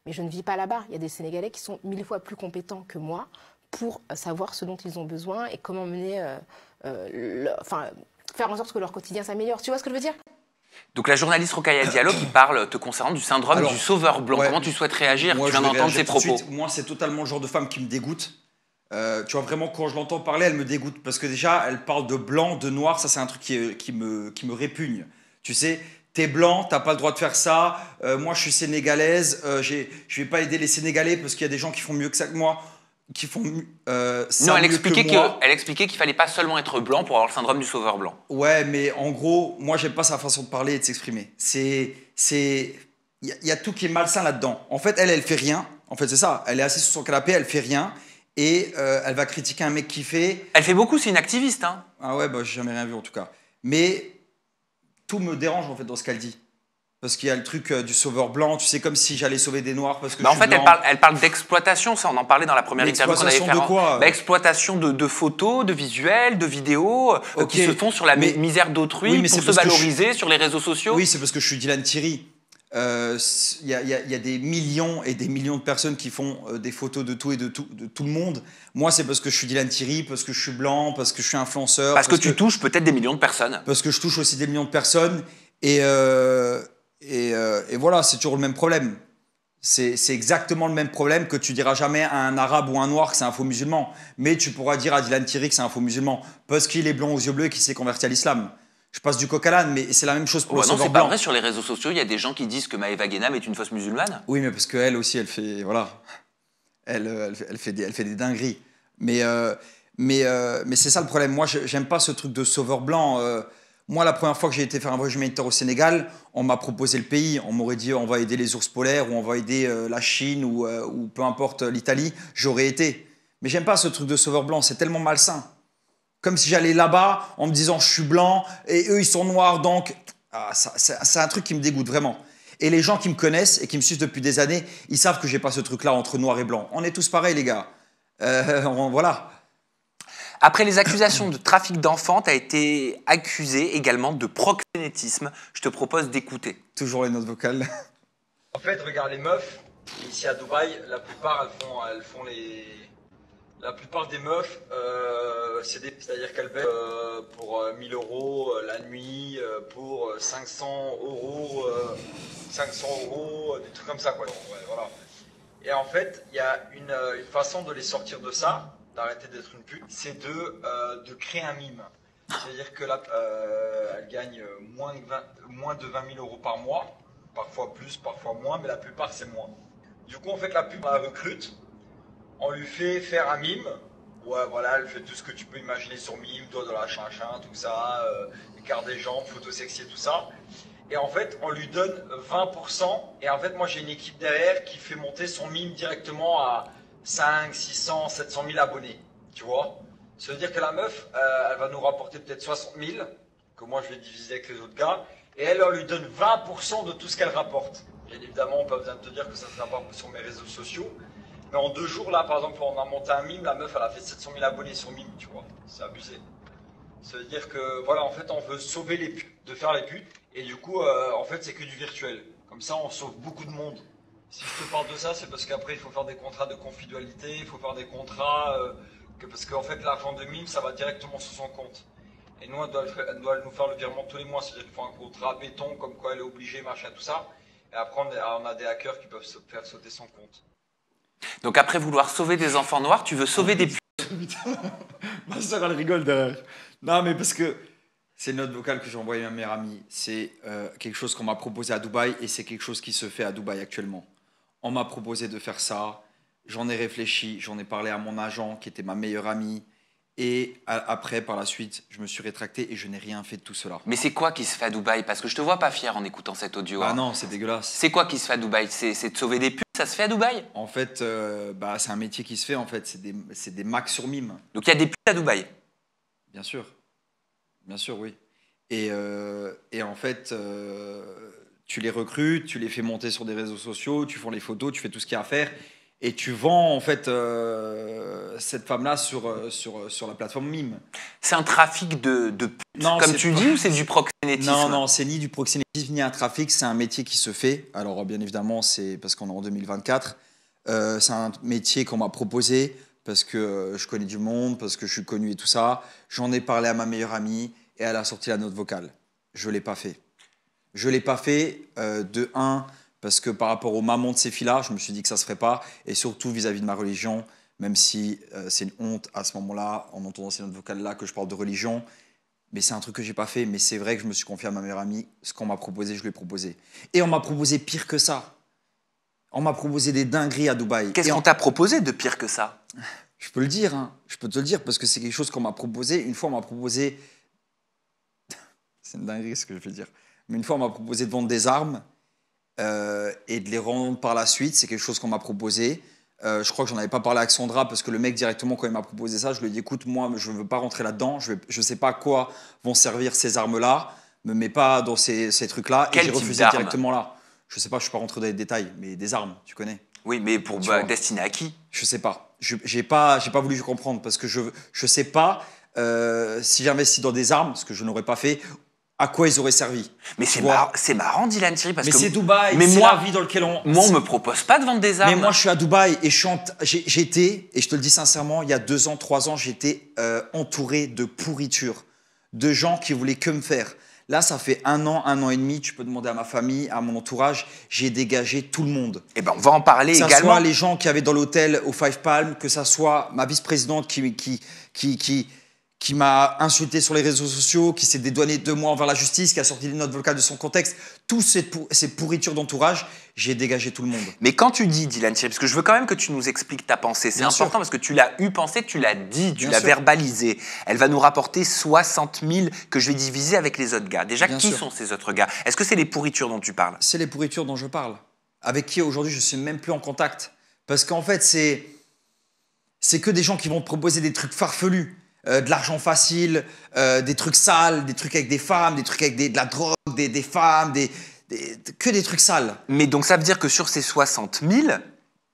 mais je ne vis pas là-bas. Il y a des Sénégalais qui sont 1000 fois plus compétents que moi pour savoir ce dont ils ont besoin et comment mener, faire en sorte que leur quotidien s'améliore. Tu vois ce que je veux dire ? Donc la journaliste Rokhaya Diallo qui parle te concernant du syndrome du sauveur blanc. Comment tu souhaites réagir ? Tu viens d'entendre ses propos. Moi, c'est totalement le genre de femme qui me dégoûte. Tu vois, vraiment, quand je l'entends parler, elle me dégoûte. Parce que déjà, elle parle de blanc, de noir. Ça, c'est un truc qui me répugne. Tu sais, t'es blanc, t'as pas le droit de faire ça. Moi, je suis sénégalaise. Je vais pas aider les Sénégalais parce qu'il y a des gens qui font mieux que ça que moi. Qui font ça non, elle mieux expliquait que moi. elle expliquait qu'il fallait pas seulement être blanc pour avoir le syndrome du sauveur blanc. Ouais, mais en gros, moi, j'aime pas sa façon de parler et de s'exprimer. Il y a tout qui est malsain là-dedans. En fait, elle fait rien. En fait, c'est ça. Elle est assise sur son canapé, elle fait rien. Et elle va critiquer un mec qui fait... Elle fait beaucoup, c'est une activiste. Hein. Ah ouais, bah, j'ai jamais rien vu en tout cas. Mais tout me dérange en fait dans ce qu'elle dit. Parce qu'il y a le truc du sauveur blanc, tu sais, comme si j'allais sauver des noirs parce que Bah, je en suis fait, blanc. elle parle d'exploitation, ça on en parlait dans la première interview qu'on avait fait. L'exploitation de quoi? Bah, exploitation de photos, de visuels, de vidéos Ok. qui se font sur la Mais- misère d'autrui Oui, mais pour c'est se parce que valoriser sur les réseaux sociaux. Oui, c'est parce que je suis Dylan Thierry. Il y a des millions et des millions de personnes qui font des photos de tout et de tout le monde. Moi, c'est parce que je suis Dylan Thierry, parce que je suis blanc, parce que je suis influenceur. Parce que tu touches peut-être des millions de personnes. Parce que je touche aussi des millions de personnes. Et voilà, c'est toujours le même problème. C'est exactement le même problème que tu diras jamais à un arabe ou un noir que c'est un faux musulman. Mais tu pourras dire à Dylan Thierry que c'est un faux musulman parce qu'il est blond aux yeux bleus et qu'il s'est converti à l'islam. Je passe du coq à l'âne, mais c'est la même chose pour Ouais, le non, sauveur c'est pas blanc. vrai. Sur les réseaux sociaux, il y a des gens qui disent que Maëva Guénam est une fausse musulmane. Oui, mais parce qu'elle aussi, elle fait, voilà, elle fait des dingueries. Mais c'est ça le problème. Moi, j'aime pas ce truc de sauveur blanc. Moi, la première fois que j'ai été faire un voyage humanitaire au Sénégal, on m'a proposé le pays. On m'aurait dit on va aider les ours polaires ou on va aider la Chine ou peu importe l'Italie. J'aurais été. Mais j'aime pas ce truc de sauveur blanc. C'est tellement malsain. Comme si j'allais là-bas en me disant je suis blanc et eux ils sont noirs donc c'est un truc qui me dégoûte vraiment. Et les gens qui me connaissent et qui me suivent depuis des années, ils savent que j'ai pas ce truc-là entre noir et blanc. On est tous pareils les gars. Voilà. Après les accusations de trafic d'enfants, tu as été accusé également de proxénétisme. Je te propose d'écouter. Toujours les notes vocales. En fait, regarde les meufs, ici à Dubaï, la plupart elles font les. La plupart des meufs, c'est-à-dire qu'elles paient pour 1000 euros la nuit, pour 500 euros, des trucs comme ça quoi. Donc, ouais, voilà. Et en fait, il y a une façon de les sortir de ça, d'arrêter d'être une pute, c'est de créer un mime. C'est-à-dire que là, elles gagnent moins de 20 000 euros par mois, parfois plus, parfois moins, mais la plupart c'est moins. Du coup, en fait, la pub, on la recrute. On lui fait faire un mime. Ouais, voilà, elle fait tout ce que tu peux imaginer sur mime, doigt de la chinchin, tout ça, écart des jambes, photo sexy et tout ça. Et en fait, on lui donne 20%. Et en fait, moi, j'ai une équipe derrière qui fait monter son mime directement à 5, 600, 700 000 abonnés. Tu vois? Ça veut dire que la meuf, elle va nous rapporter peut-être 60 000, que moi, je vais diviser avec les autres gars. Et elle, on lui donne 20% de tout ce qu'elle rapporte. Bien évidemment, pas besoin de te dire que ça ne sera pas sur mes réseaux sociaux. Mais en 2 jours, là, par exemple, on a monté un mime, la meuf, elle a fait 700 000 abonnés sur mime, tu vois. C'est abusé. Ça veut dire que, voilà, en fait, on veut sauver les putes, de faire les putes. Et du coup, en fait, c'est que du virtuel. Comme ça, on sauve beaucoup de monde. Si je te parle de ça, c'est parce qu'après, il faut faire des contrats de confidentialité, il faut faire des contrats... parce qu'en fait, l'argent de mime, ça va directement sur son compte. Et nous, elle doit nous faire le virement tous les mois. C'est-à-dire qu'il faut un contrat béton, comme quoi elle est obligée, machin, tout ça. Et après, on a des hackers qui peuvent faire sauter son compte. Donc après vouloir sauver des enfants noirs, tu veux sauver des putes. Ma soeur, elle rigole derrière. Non, mais parce que c'est une note vocale que j'ai envoyée à ma meilleure amie. C'est quelque chose qu'on m'a proposé à Dubaï et c'est quelque chose qui se fait à Dubaï actuellement. On m'a proposé de faire ça. J'en ai réfléchi, j'en ai parlé à mon agent qui était ma meilleure amie. Et après, par la suite, je me suis rétracté et je n'ai rien fait de tout cela. Mais c'est quoi qui se fait à Dubaï? Parce que je te vois pas fier en écoutant cet audio. Ah hein. non, c'est dégueulasse. C'est quoi qui se fait à Dubaï? C'est de sauver des putes? Ça se fait à Dubaï? En fait, c'est un métier qui se fait, en fait. C'est des max sur mime. Donc il y a des putes à Dubaï? Bien sûr. Bien sûr, oui. Et en fait, tu les recrutes, tu les fais monter sur des réseaux sociaux, tu fais les photos, tu fais tout ce qu'il y a à faire. Et tu vends, en fait, cette femme-là sur la plateforme Mime. C'est un trafic de putes, Non, comme c'est tu pas- dis, ou c'est du proxénétisme? Non, c'est ni du proxénétisme ni un trafic, c'est un métier qui se fait. Alors, bien évidemment, c'est parce qu'on est en 2024. C'est un métier qu'on m'a proposé parce que je connais du monde, parce que je suis connu et tout ça. J'en ai parlé à ma meilleure amie et elle a sorti la note vocale. Je ne l'ai pas fait. Je ne l'ai pas fait, de un, parce que par rapport aux mamans de ces filles-là, je me suis dit que ça ne se ferait pas. Et surtout vis-à-vis de ma religion, même si c'est une honte à ce moment-là, en entendant ces notes vocales-là, que je parle de religion. Mais c'est un truc que j'ai pas fait. Mais c'est vrai que je me suis confié à ma meilleure amie. Ce qu'on m'a proposé, je lui ai proposé. Et on m'a proposé pire que ça. On m'a proposé des dingueries à Dubaï. Qu'est-ce Et qu'on t'a proposé de pire que ça? Je peux le dire, hein. Je peux te le dire parce que c'est quelque chose qu'on m'a proposé. Une fois, on m'a proposé... c'est une dinguerie ce que je vais dire. Mais une fois, on m'a proposé de vendre des armes et de les rendre par la suite. C'est quelque chose qu'on m'a proposé. Je crois que j'en avais pas parlé avec Sandra parce que le mec directement quand il m'a proposé ça, je lui ai dit écoute moi je veux pas rentrer là-dedans, je sais pas à quoi vont servir ces armes-là Me mets pas dans ces trucs-là. Et Quel j'ai type refusé d'arme? directement là. Je sais pas, je suis pas rentré dans les détails, mais des armes, tu connais. Oui, mais pour Tu vois. destiné à qui? Je sais pas. J'ai pas voulu comprendre parce que je sais pas si j'investis dans des armes, ce que je n'aurais pas fait, à quoi ils auraient servi. Mais Tu vois. c'est marrant, Dylan Thierry, parce Mais que c'est Dubaï, mais c'est moi- la vie dans laquelle on. moi, on me propose pas de vendre des armes. Mais moi, je suis à Dubaï et j'ai été, et je te le dis sincèrement, il y a 2 ans, 3 ans, j'étais entouré de pourriture, de gens qui voulaient que me faire. Là, ça fait 1 an et demi, tu peux demander à ma famille, à mon entourage, j'ai dégagé tout le monde. Eh ben, on va en parler Que ça également. soit les gens qui avaient dans l'hôtel au Five Palm, que ça soit ma vice-présidente qui m'a insulté sur les réseaux sociaux, qui s'est dédouané de moi envers la justice, qui a sorti les notes vocales de son contexte, toutes ces pourritures d'entourage, j'ai dégagé tout le monde. Mais quand tu dis, Dylan Thierry, parce que je veux quand même que tu nous expliques ta pensée, c'est Bien important sûr. parce que tu l'as eu pensé, tu l'as dit, tu Bien l'as sûr. verbalisé. Elle va nous rapporter 60 000 que je vais diviser avec les autres gars. Déjà, Bien qui sûr. sont ces autres gars? Est-ce que c'est les pourritures dont tu parles? C'est les pourritures dont je parle. Avec qui aujourd'hui je suis même plus en contact. Parce qu'en fait, c'est que des gens qui vont te proposer des trucs farfelus. De l'argent facile, des trucs sales, des trucs avec des femmes, des trucs avec de la drogue, des femmes, que des trucs sales. Mais donc ça veut dire que sur ces 60 000,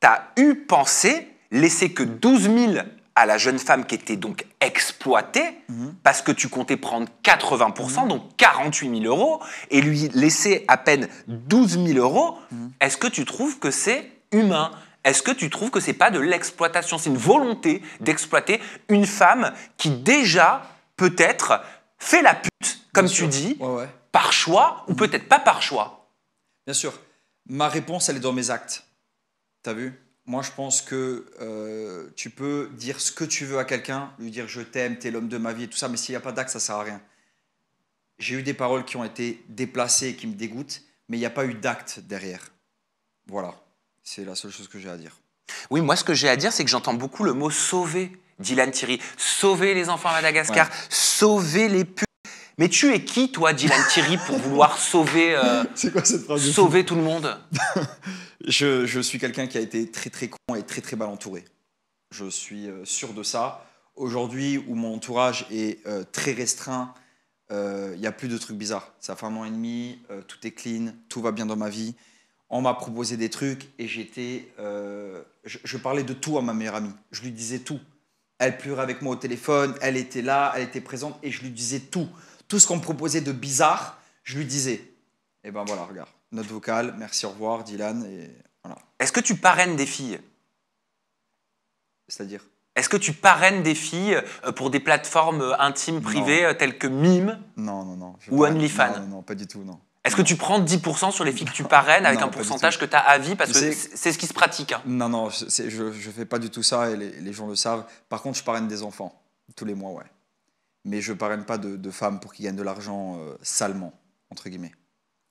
tu as eu pensé laisser que 12 000 à la jeune femme qui était donc exploitée, parce que tu comptais prendre 80%, donc 48 000 euros, et lui laisser à peine 12 000 euros. Est-ce que tu trouves que c'est humain? Est-ce que tu trouves que c'est pas de l'exploitation? C'est une volonté d'exploiter une femme qui déjà, peut-être, fait la pute, comme Bien tu sûr. dis, Ouais, ouais. par choix ou peut-être pas par choix. Bien sûr. Ma réponse, elle est dans mes actes. T'as vu? Moi, je pense que tu peux dire ce que tu veux à quelqu'un, lui dire je t'aime, t'es l'homme de ma vie et tout ça, mais s'il n'y a pas d'acte, ça sert à rien. J'ai eu des paroles qui ont été déplacées et qui me dégoûtent, mais il n'y a pas eu d'acte derrière. Voilà. C'est la seule chose que j'ai à dire. Oui, moi, ce que j'ai à dire, c'est que j'entends beaucoup le mot sauver, Dylan Thierry. Sauver les enfants à Madagascar, sauver les putes. Mais tu es qui, toi, Dylan Thierry, pour vouloir sauver, C'est quoi cette phrase sauver tout le monde? Je suis quelqu'un qui a été très très con et très très mal entouré. Je suis sûr de ça. Aujourd'hui, où mon entourage est très restreint, il n'y a plus de trucs bizarres. Ça fait 1 an et demi, tout est clean, tout va bien dans ma vie. On m'a proposé des trucs et j'étais... je parlais de tout à ma meilleure amie. Je lui disais tout. Elle pleurait avec moi au téléphone, elle était là, elle était présente et je lui disais tout. Tout ce qu'on me proposait de bizarre, je lui disais. Et ben voilà, regarde. Note vocale, merci, au revoir, Dylan. Et voilà. Est-ce que tu parraines des filles? C'est-à-dire? Est-ce que tu parraines des filles pour des plateformes intimes, privées, telles que Mime? Non, non, non. Ou OnlyFans? Non, non, non, pas du tout, non. Est-ce que tu prends 10% sur les filles que tu parraines avec Non, un pas du pourcentage tout. que tu as à vie? Parce que C'est- c'est ce qui se pratique. Hein. Non, non, je fais pas du tout ça et les gens le savent. Par contre, je parraine des enfants, tous les mois, ouais. Mais je parraine pas de femmes pour qu'ils gagnent de l'argent salement, entre guillemets.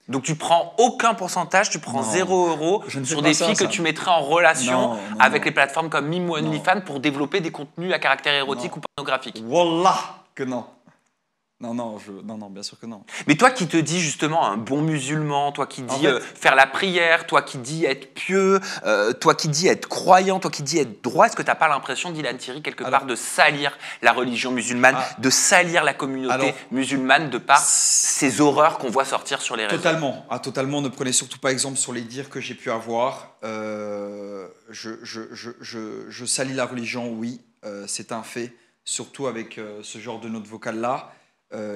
Donc tu prends aucun pourcentage, tu prends Non. 0 euros Je ne fais sur pas des ça, filles que ça. tu mettrais en relation Non, non, avec non. les plateformes comme Mime ou Non. OnlyFans pour développer des contenus à caractère érotique Non. ou pornographique. Wallah que non. Non, non, non, bien sûr que non. Mais toi qui te dis justement un bon musulman, toi qui dis En fait- faire la prière, toi qui dis être pieux, toi qui dis être croyant, toi qui dis être droit, est-ce que tu n'as pas l'impression, Dylan Thierry, quelque Alors- part de salir la religion musulmane, Ah. de salir la communauté Alors- musulmane de par ces horreurs qu'on voit sortir sur les réseaux? Totalement. Ah, totalement. Ne prenez surtout pas exemple sur les dires que j'ai pu avoir. Je salis la religion, oui, c'est un fait. Surtout avec ce genre de note vocale-là.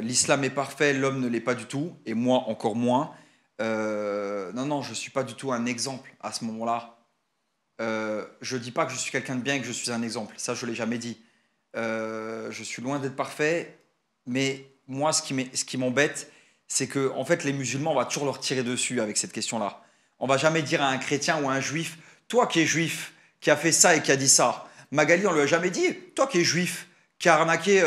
L'islam est parfait, l'homme ne l'est pas du tout, et moi encore moins. Non, non, je ne suis pas du tout un exemple à ce moment-là. Je ne dis pas que je suis quelqu'un de bien et que je suis un exemple. Ça, je ne l'ai jamais dit. Je suis loin d'être parfait, mais moi, ce qui m'embête, c'est que en fait, les musulmans, on va toujours leur tirer dessus avec cette question-là. On va jamais dire à un chrétien ou à un juif, toi qui es juif, qui a fait ça et qui a dit ça. Magali, on lui a jamais dit, toi qui es juif, qui a arnaqué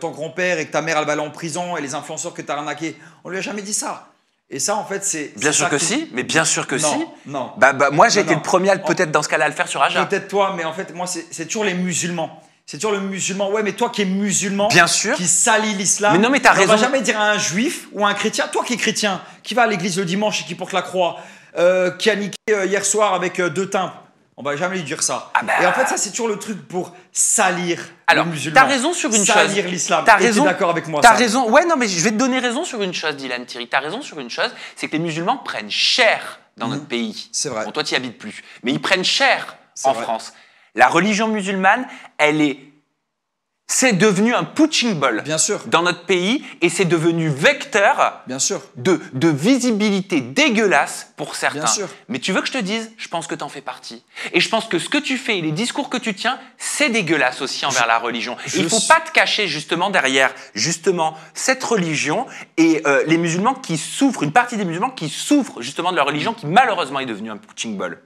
ton grand-père et que ta mère elle va aller en prison et les influenceurs que tu as arnaqués. On lui a jamais dit ça. Et ça, en fait, c'est... Bien c'est sûr ça que qui- si, mais bien sûr que non, si. Non, Moi, j'ai Non, été non. le premier à Oh. peut-être dans ce cas-là à le faire sur Aja. peut-être toi, mais en fait, moi, c'est toujours les musulmans. C'est toujours le musulman. Ouais, mais toi qui es musulman, Bien sûr. qui salit l'islam. Mais non, mais t'as On va raison. jamais dire à un juif ou à un chrétien, toi qui es chrétien, qui va à l'église le dimanche et qui porte la croix, qui a niqué hier soir avec 2 timbres. On va jamais lui dire ça. Ah bah. Et en fait, ça, c'est toujours le truc pour salir Alors, le musulman. t'as raison sur une chose. Salir l'islam. T'as Et raison. t'es d'accord avec moi, T'as ça. raison. Ouais, non, mais je vais te donner raison sur une chose, Dylan Thierry. T'as raison sur une chose, c'est que les musulmans prennent cher dans notre pays. C'est vrai. Bon, toi, tu n'y habites plus. Mais ils prennent cher C'est en vrai. France. La religion musulmane, c'est devenu un punching ball Bien sûr. dans notre pays et c'est devenu vecteur Bien sûr. de visibilité dégueulasse pour certains. Bien sûr. Mais tu veux que je te dise, je pense que tu en fais partie. Et je pense que ce que tu fais et les discours que tu tiens, c'est dégueulasse aussi envers la religion. Et il ne faut pas te cacher justement derrière justement cette religion et les musulmans qui souffrent, une partie des musulmans qui souffrent justement de leur religion qui malheureusement est devenue un punching ball.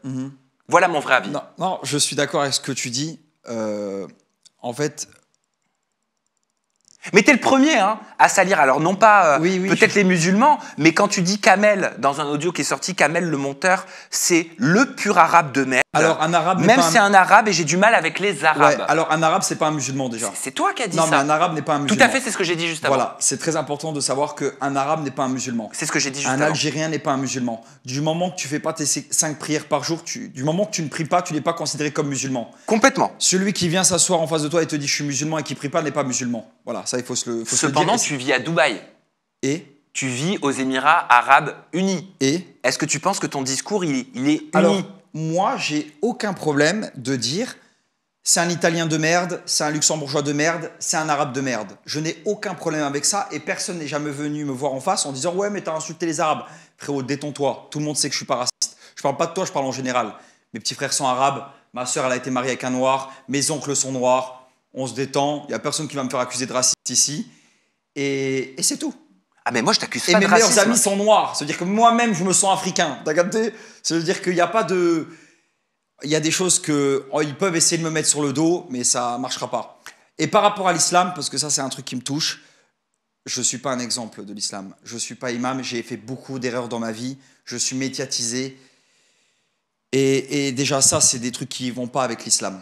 Voilà mon vrai avis. Non, non, je suis d'accord avec ce que tu dis. En fait, Mais t'es le premier à salir, alors non pas Oui, oui, peut-être les musulmans, mais quand tu dis Kamel, dans un audio qui est sorti, Kamel le monteur, c'est le pur arabe de merde. alors un arabe n'est Même pas c'est un arabe et j'ai du mal avec les arabes. Ouais, alors un arabe, c'est pas un musulman déjà. C'est toi qui as dit Non, ça. mais un arabe n'est pas un Tout musulman. à fait, c'est ce que j'ai dit juste avant. Voilà, c'est très important de savoir qu'un arabe n'est pas un musulman. C'est ce que j'ai dit juste Un avant. Algérien n'est pas un musulman. Du moment que tu fais pas tes 5 prières par jour, du moment que tu ne pries pas, tu n'es pas considéré comme musulman. Complètement. Celui qui vient s'asseoir en face de toi et te dit je suis musulman et qui prie pas n'est pas musulman. Voilà, ça il faut se le faut se le Cependant, dire. tu vis à Dubaï. Et Tu vis aux Émirats Arabes Unis. et Est-ce que tu penses que ton discours, il est uni? alors moi j'ai aucun problème de dire c'est un Italien de merde, c'est un Luxembourgeois de merde, c'est un Arabe de merde. Je n'ai aucun problème avec ça et personne n'est jamais venu me voir en face en disant ouais mais t'as insulté les Arabes. Frérot, détends-toi. Tout le monde sait que je suis pas raciste. Je parle pas de toi, je parle en général. Mes petits frères sont arabes, ma sœur elle a été mariée avec un noir, mes oncles sont noirs. On se détend, il y a personne qui va me faire accuser de raciste ici et c'est tout. Ah mais moi, je t'accuse Et pas mes de meilleurs racisme. amis sont noirs. Ça veut dire que moi-même, je me sens africain. T'as capté? Ça veut dire qu'il n'y a pas de... Il y a des choses que... oh, ils peuvent essayer de me mettre sur le dos, mais ça ne marchera pas. Et par rapport à l'islam, parce que ça, c'est un truc qui me touche, je ne suis pas un exemple de l'islam. Je ne suis pas imam. J'ai fait beaucoup d'erreurs dans ma vie. Je suis médiatisé. Et déjà, ça, c'est des trucs qui ne vont pas avec l'islam.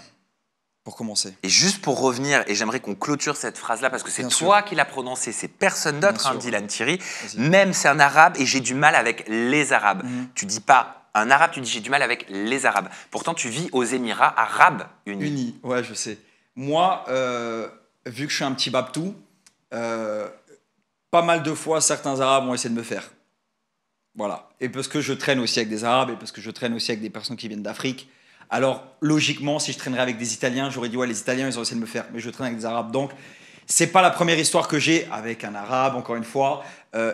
Pour commencer. Et juste pour revenir, et j'aimerais qu'on clôture cette phrase-là, parce que c'est Bien toi qui l'as prononcée, c'est personne d'autre, Bien sûr. Dylan Thierry. Vas-y. Même c'est un arabe et j'ai du mal avec les arabes. Tu dis pas un arabe, tu dis j'ai du mal avec les arabes. Pourtant, tu vis aux Émirats Arabes Unis. Unis, ouais, je sais. Moi, vu que je suis un petit babtou, pas mal de fois, certains Arabes ont essayé de me faire. Voilà. Et parce que je traîne aussi avec des Arabes et parce que je traîne aussi avec des personnes qui viennent d'Afrique. Alors, logiquement, si je traînerais avec des Italiens, j'aurais dit, ouais, les Italiens, ils ont essayé de me faire. Mais je traîne avec des Arabes. Donc, c'est pas la première histoire que j'ai avec un Arabe, encore une fois.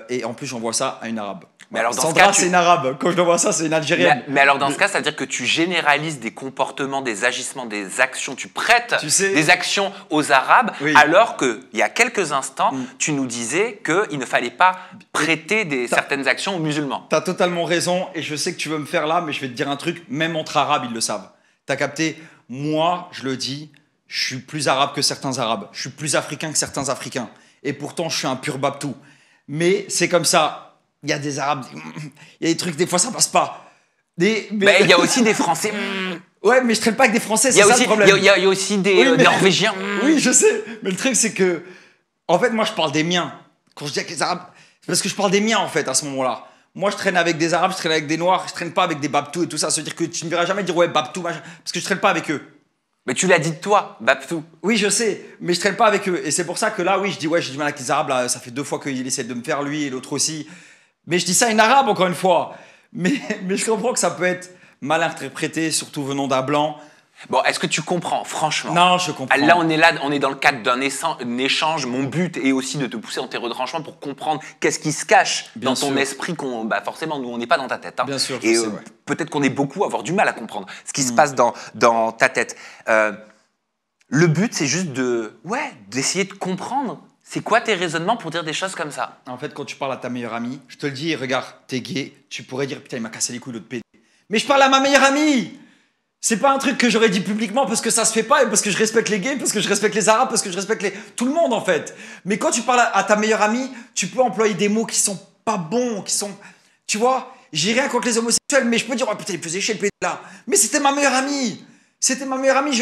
Et en plus, j'envoie ça à une Arabe. Mais alors, dans ce Sandra, cas, c'est une Arabe. Quand je l'envoie ça, c'est une Algérienne. Mais alors dans ce cas, c'est-à-dire que tu généralises des comportements, des agissements, des actions, tu prêtes Tu sais- des actions aux Arabes, Oui. alors qu'il y a quelques instants, tu nous disais qu'il ne fallait pas prêter certaines actions aux musulmans. T'as totalement raison, et je sais que tu veux me faire là, mais je vais te dire un truc, même entre Arabes, ils le savent. T'as capté? Moi, je le dis, je suis plus arabe que certains Arabes. Je suis plus africain que certains Africains. Et pourtant, je suis un pur babtou. Mais c'est comme ça. Il y a des Arabes, il y a des trucs, des fois, ça passe pas. Mais il y a aussi des Français. Ouais, mais je traîne pas avec des Français, Il y c'est a ça aussi, le problème. il y a aussi des Oui, mais- Norvégiens. Oui, je sais. Mais le truc, c'est que... En fait, moi, je parle des miens. Quand je dis avec les Arabes, c'est parce que je parle des miens, en fait, à ce moment-là. Moi, je traîne avec des Arabes, je traîne avec des Noirs, je traîne pas avec des Babtous et tout ça. Ça veut dire que tu ne me verras jamais dire, ouais, Babtou, machin, parce que je traîne pas avec eux. Mais tu l'as dit de toi, Baptou. Oui, je sais, mais je traîne pas avec eux. Et c'est pour ça que là, oui, je dis, ouais, j'ai du mal avec les Arabes. Là, ça fait 2 fois qu'il essaie de me faire, lui, et l'autre aussi. Mais je dis ça à une Arabe, encore une fois. Mais je comprends que ça peut être mal interprété, surtout venant d'un Blanc. Bon, est-ce que tu comprends, franchement? Non, je comprends. Là, on est dans le cadre d'un échange. Mon but est aussi de te pousser dans tes retranchements pour comprendre qu'est-ce qui se cache Bien dans ton sûr. esprit. Forcément, nous, on n'est pas dans ta tête. Hein. Bien sûr, je Et sais, ouais. peut-être qu'on est beaucoup à avoir du mal à comprendre ce qui se passe dans ta tête. Le but, c'est juste d'essayer de comprendre. C'est quoi tes raisonnements pour dire des choses comme ça? En fait, quand tu parles à ta meilleure amie, je te le dis, regarde, t'es gay, tu pourrais dire, putain, il m'a cassé les couilles, l'autre PD. Mais je parle à ma meilleure amie! C'est pas un truc que j'aurais dit publiquement parce que ça se fait pas et parce que je respecte les gays, parce que je respecte les arabes, parce que je respecte tout le monde en fait. Mais quand tu parles à ta meilleure amie, tu peux employer des mots qui sont pas bons, qui sont... Tu vois, j'ai rien contre les homosexuels, mais je peux dire, oh putain, il faisait chier le PD là. Mais c'était ma meilleure amie. C'était ma meilleure amie.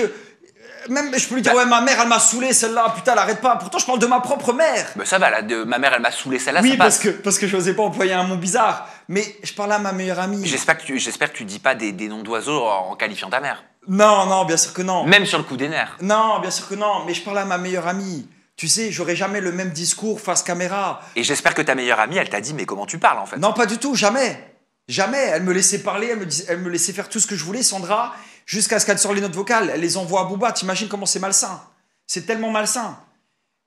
Même, je peux lui dire, ouais, ma mère, elle m'a saoulé, celle-là, putain, elle arrête pas. Pourtant, je parle de ma propre mère. Mais ça va, là, ma mère, elle m'a saoulé, celle-là, Oui, ça passe. parce que je n'osais pas employer un mot bizarre. Mais je parlais à ma meilleure amie. J'espère que tu dis pas des noms d'oiseaux en qualifiant ta mère. Non, bien sûr que non. Même sur le coup des nerfs. Non, bien sûr que non. Mais je parlais à ma meilleure amie. Tu sais, j'aurais jamais le même discours face caméra. Et j'espère que ta meilleure amie, elle t'a dit, mais comment tu parles, en fait? Non, pas du tout, jamais. Jamais. Elle me laissait parler, elle me laissait faire tout ce que je voulais, Sandra, jusqu'à ce qu'elle sorte les notes vocales. Elle les envoie à Booba. T'imagines comment c'est malsain? C'est tellement malsain.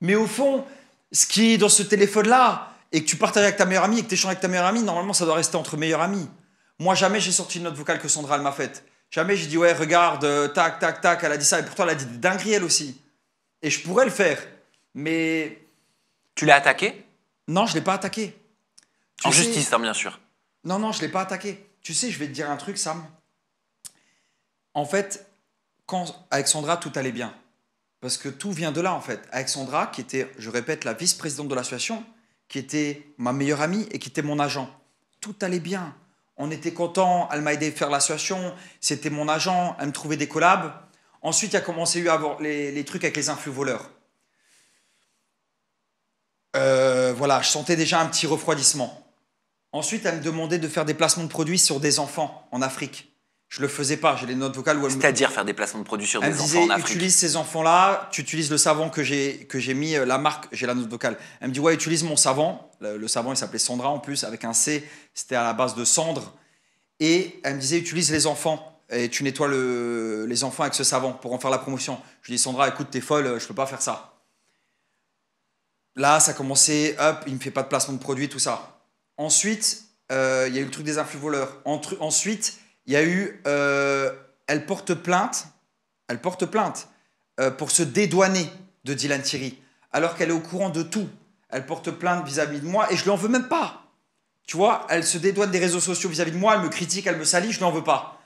Mais au fond, ce qui est dans ce téléphone-là, et que tu partages avec ta meilleure amie, et que tu échanges avec ta meilleure amie, normalement, ça doit rester entre meilleurs amis. Moi, jamais j'ai sorti une note vocale que Sandra, elle m'a faite. Jamais j'ai dit, ouais, regarde, tac, tac, tac, elle a dit ça. Et pourtant, elle a dit des dingueries, elle aussi. Et je pourrais le faire. Mais... Tu l'as attaqué? Non, je ne l'ai pas attaqué. En justice, hein, bien sûr. Non, je ne l'ai pas attaqué. Tu sais, je vais te dire un truc, Sam. En fait, avec Sandra, tout allait bien. Parce que tout vient de là, en fait. Avec Sandra, qui était, je répète, la vice-présidente de l'association, qui était ma meilleure amie et qui était mon agent. Tout allait bien. On était contents. Elle m'a aidé à faire l'association. C'était mon agent. Elle me trouvait des collabs. Ensuite, il y a commencé à avoir les trucs avec les influx voleurs. Voilà, je sentais déjà un petit refroidissement. Ensuite, elle me demandait de faire des placements de produits sur des enfants en Afrique. Je le faisais pas, j'ai les notes vocales où elle C'est-à-dire faire des placements de produits sur des enfants en Afrique. Utilise ces enfants-là, tu utilises le savon que j'ai mis, la marque, j'ai la note vocale. Elle me dit, ouais, utilise mon savon. Le savon, il s'appelait Sandra en plus, avec un C, c'était à la base de cendre. Et elle me disait, utilise les enfants. Et tu nettoies les enfants avec ce savon pour en faire la promotion. Je lui dis, Sandra, écoute, t'es folle, je peux pas faire ça. Là, ça a commencé, hop, il me fait pas de placement de produit, tout ça. Ensuite, il y a eu le truc des influx voleurs. Ensuite, il y a eu, elle porte plainte pour se dédouaner de Dylan Thierry, alors qu'elle est au courant de tout. Elle porte plainte vis-à-vis de moi et je lui en veux même pas. Tu vois, elle se dédouane des réseaux sociaux vis-à-vis de moi, elle me critique, elle me salit, je lui en veux pas.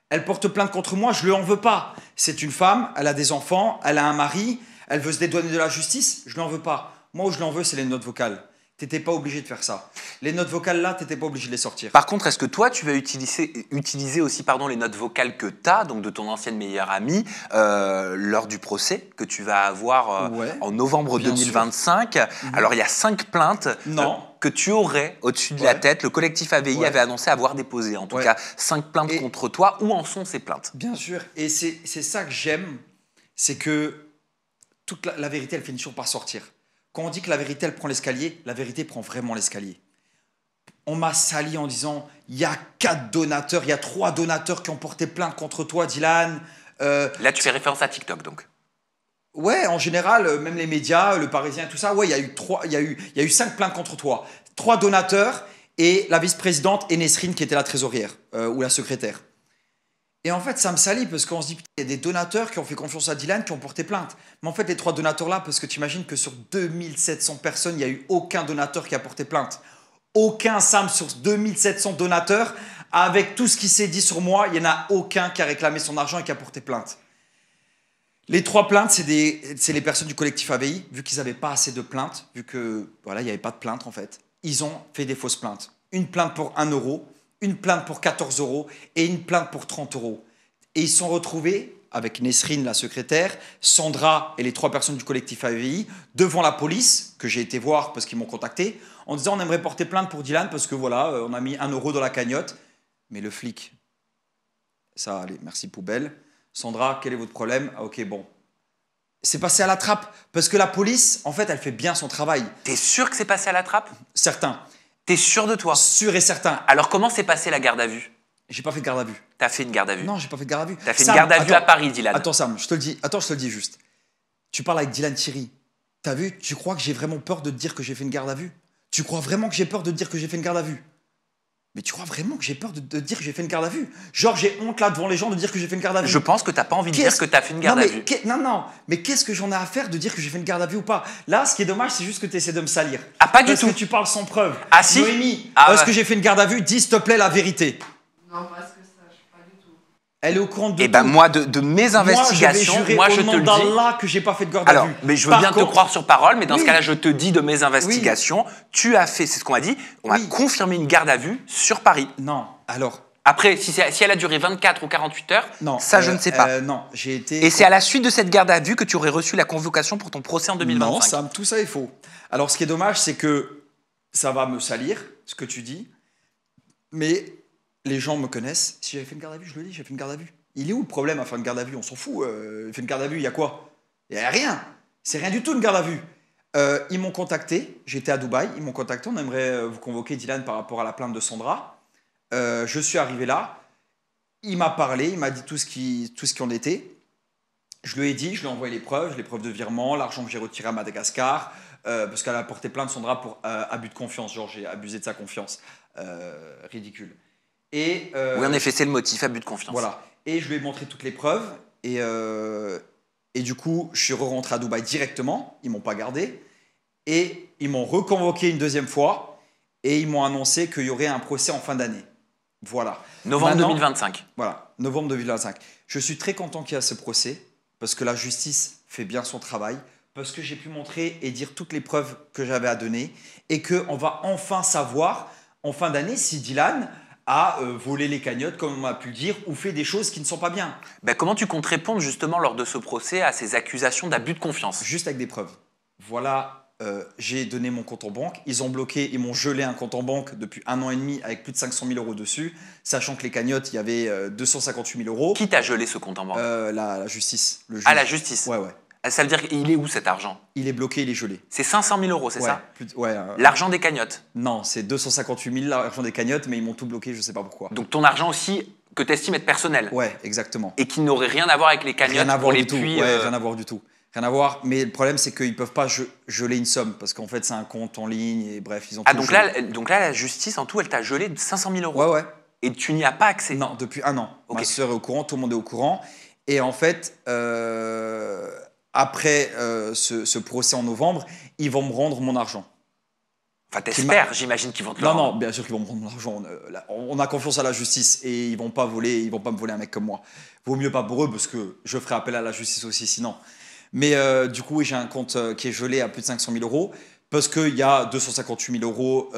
Elle porte plainte contre moi, je lui en veux pas. C'est une femme, elle a des enfants, elle a un mari, elle veut se dédouaner de la justice, je lui en veux pas. Moi, où je l'en veux, c'est les notes vocales. T'étais pas obligé de faire ça. Les notes vocales là, t'étais pas obligé de les sortir. Par contre, est-ce que toi, tu vas utiliser aussi les notes vocales que tu as, donc de ton ancienne meilleure amie, lors du procès que tu vas avoir en novembre 2025 Alors, il y a 5 plaintes que tu aurais au-dessus de la tête. Le collectif AVI avait annoncé avoir déposé, en tout cas, 5 plaintes contre toi. Où en sont ces plaintes? Bien sûr. Et c'est ça que j'aime, c'est que toute la vérité, elle finit toujours par sortir. Quand on dit que la vérité, elle prend l'escalier, la vérité prend vraiment l'escalier. On m'a sali en disant, il y a 4 donateurs, il y a 3 donateurs qui ont porté plainte contre toi, Dylan. Là, tu fais référence à TikTok, donc. Ouais, en général, même les médias, le Parisien, tout ça, ouais, il y a eu 5 plaintes contre toi. 3 donateurs et la vice-présidente et Nesrine qui était la trésorière ou la secrétaire. Et en fait, ça me salit parce qu'on se dit, putain, il y a des donateurs qui ont fait confiance à Dylan, qui ont porté plainte. Mais en fait, les 3 donateurs-là, parce que tu imagines que sur 2700 personnes, il n'y a eu aucun donateur qui a porté plainte. Aucun, Sam, sur 2700 donateurs, avec tout ce qui s'est dit sur moi, il n'y en a aucun qui a réclamé son argent et qui a porté plainte. Les 3 plaintes, c'est les personnes du collectif AVI, vu qu'ils n'avaient pas assez de plaintes, vu que voilà, il n'y avait pas de plainte en fait. Ils ont fait des fausses plaintes. Une plainte pour 1 €, une plainte pour 14 € et une plainte pour 30 €. Et ils se sont retrouvés, avec Nesrine, la secrétaire, Sandra et les 3 personnes du collectif AVI, devant la police, que j'ai été voir parce qu'ils m'ont contacté, en disant on aimerait porter plainte pour Dylan parce que voilà, on a mis 1 € dans la cagnotte. Mais le flic, ça, allez, merci poubelle. Sandra, quel est votre problème? Ah ok, bon. C'est passé à la trappe parce que la police, en fait, elle fait bien son travail. T'es sûr que c'est passé à la trappe? Certain. T'es sûr de toi? Sûr et certain. Alors, comment s'est passée la garde à vue? J'ai pas fait de garde à vue. T'as fait une garde à vue? Non, j'ai pas fait de garde à vue. T'as fait une garde à vue à Paris, Dylan. Attends, Sam, je te le dis. Attends, je te le dis juste. Tu parles avec Dylan Thierry. T'as vu? Tu crois que j'ai vraiment peur de te dire que j'ai fait une garde à vue? Tu crois vraiment que j'ai peur de te dire que j'ai fait une garde à vue? Mais tu crois vraiment que j'ai peur de te dire que j'ai fait une garde à vue? Genre, j'ai honte là devant les gens de dire que j'ai fait une garde à vue. Je pense que t'as pas envie de dire que t'as fait une garde à vue. Non, mais qu'est-ce que j'en ai à faire de dire que j'ai fait une garde à vue ou pas? Là, ce qui est dommage, c'est juste que tu essaies de me salir. Ah, pas du tout. Parce que tu parles sans preuve. Ah si? Noémie, est-ce que j'ai fait une garde à vue? Dis s'il te plaît la vérité. Non, pas ce que ça, je sais pas du tout. Elle est au courant de Eh ben moi, de mes investigations, moi je te te le dis. Allah que j'ai pas fait de garde à vue. Mais je veux bien te croire sur parole, mais dans ce cas-là, je te dis de mes investigations, tu as fait, c'est ce qu'on m'a dit, on m'a confirmé une garde à vue sur Paris. Non, alors Après, si elle a duré 24 ou 48 heures, Non, ça, je ne sais pas. Non, j'ai été. Et c'est à la suite de cette garde à vue que tu aurais reçu la convocation pour ton procès en 2025. Non, tout ça est faux. Alors, ce qui est dommage, c'est que ça va me salir, ce que tu dis, mais les gens me connaissent. Si j'avais fait une garde à vue, je le dis, j'ai fait une garde à vue. Il est où le problème à faire une garde à vue? On s'en fout. Il fait une garde à vue, il y a quoi? Il n'y a rien. C'est rien du tout une garde à vue. Ils m'ont contacté, j'étais à Dubaï, ils m'ont contacté, on aimerait vous convoquer, Dylan, par rapport à la plainte de Sandra. Je suis arrivé là, il m'a parlé, il m'a dit tout ce qui en était. Je lui ai dit, je lui ai envoyé les preuves de virement, l'argent que j'ai retiré à Madagascar, parce qu'elle a porté plainte Sandra pour abus de confiance, genre j'ai abusé de sa confiance. Ridicule. Et, oui, en effet, c'est le motif, abus de confiance. Voilà. Et je lui ai montré toutes les preuves, et du coup, je suis rentré à Dubaï directement, ils ne m'ont pas gardé, et ils m'ont reconvoqué une deuxième fois, et ils m'ont annoncé qu'il y aurait un procès en fin d'année. Voilà. Novembre Maintenant, 2025. Voilà, novembre 2025. Je suis très content qu'il y ait ce procès, parce que la justice fait bien son travail, parce que j'ai pu montrer et dire toutes les preuves que j'avais à donner, et qu'on va enfin savoir, en fin d'année, si Dylan a volé les cagnottes, comme on a pu le dire, ou fait des choses qui ne sont pas bien. Ben, comment tu comptes répondre justement lors de ce procès à ces accusations d'abus de confiance? Juste avec des preuves. Voilà, j'ai donné mon compte en banque. Ils ont bloqué, ils m'ont gelé un compte en banque depuis 1 an et demi avec plus de 500 000 euros dessus, sachant que les cagnottes, il y avait 258 000 euros. Qui t'a gelé ce compte en banque? La justice. Le juge. Ah, la justice. Ouais. Ça veut dire qu'il est où cet argent? Il est bloqué, il est gelé. C'est 500 000 euros, c'est ça? Ouais. L'argent des cagnottes? Non, c'est 258 000 l'argent des cagnottes, mais ils m'ont tout bloqué, je ne sais pas pourquoi. Donc ton argent aussi que tu estimes être personnel? Ouais, exactement. Et qui n'aurait rien à voir avec les cagnottes? Rien à voir pour les du tout. puits, Rien à voir du tout. Rien à voir, mais le problème c'est qu'ils ne peuvent pas geler une somme, parce qu'en fait c'est un compte en ligne, et bref, ils ont Ah, tout donc là, la justice, en tout, elle t'a gelé de 500 000 euros? Ouais. Et tu n'y as pas accès? Non, depuis 1 an. Ok. Ma sœur est au courant, tout le monde est au courant. Et en fait, après ce procès en novembre, ils vont me rendre mon argent. Enfin, t'espères, j'imagine qu'ils vont te le Non, rendre. bien sûr qu'ils vont me rendre mon argent. On a confiance à la justice et ils vont pas me voler un mec comme moi. Vaut mieux pas pour eux parce que je ferai appel à la justice aussi sinon. Mais du coup, oui, j'ai un compte qui est gelé à plus de 500 000 euros parce qu'il y a 258 000 euros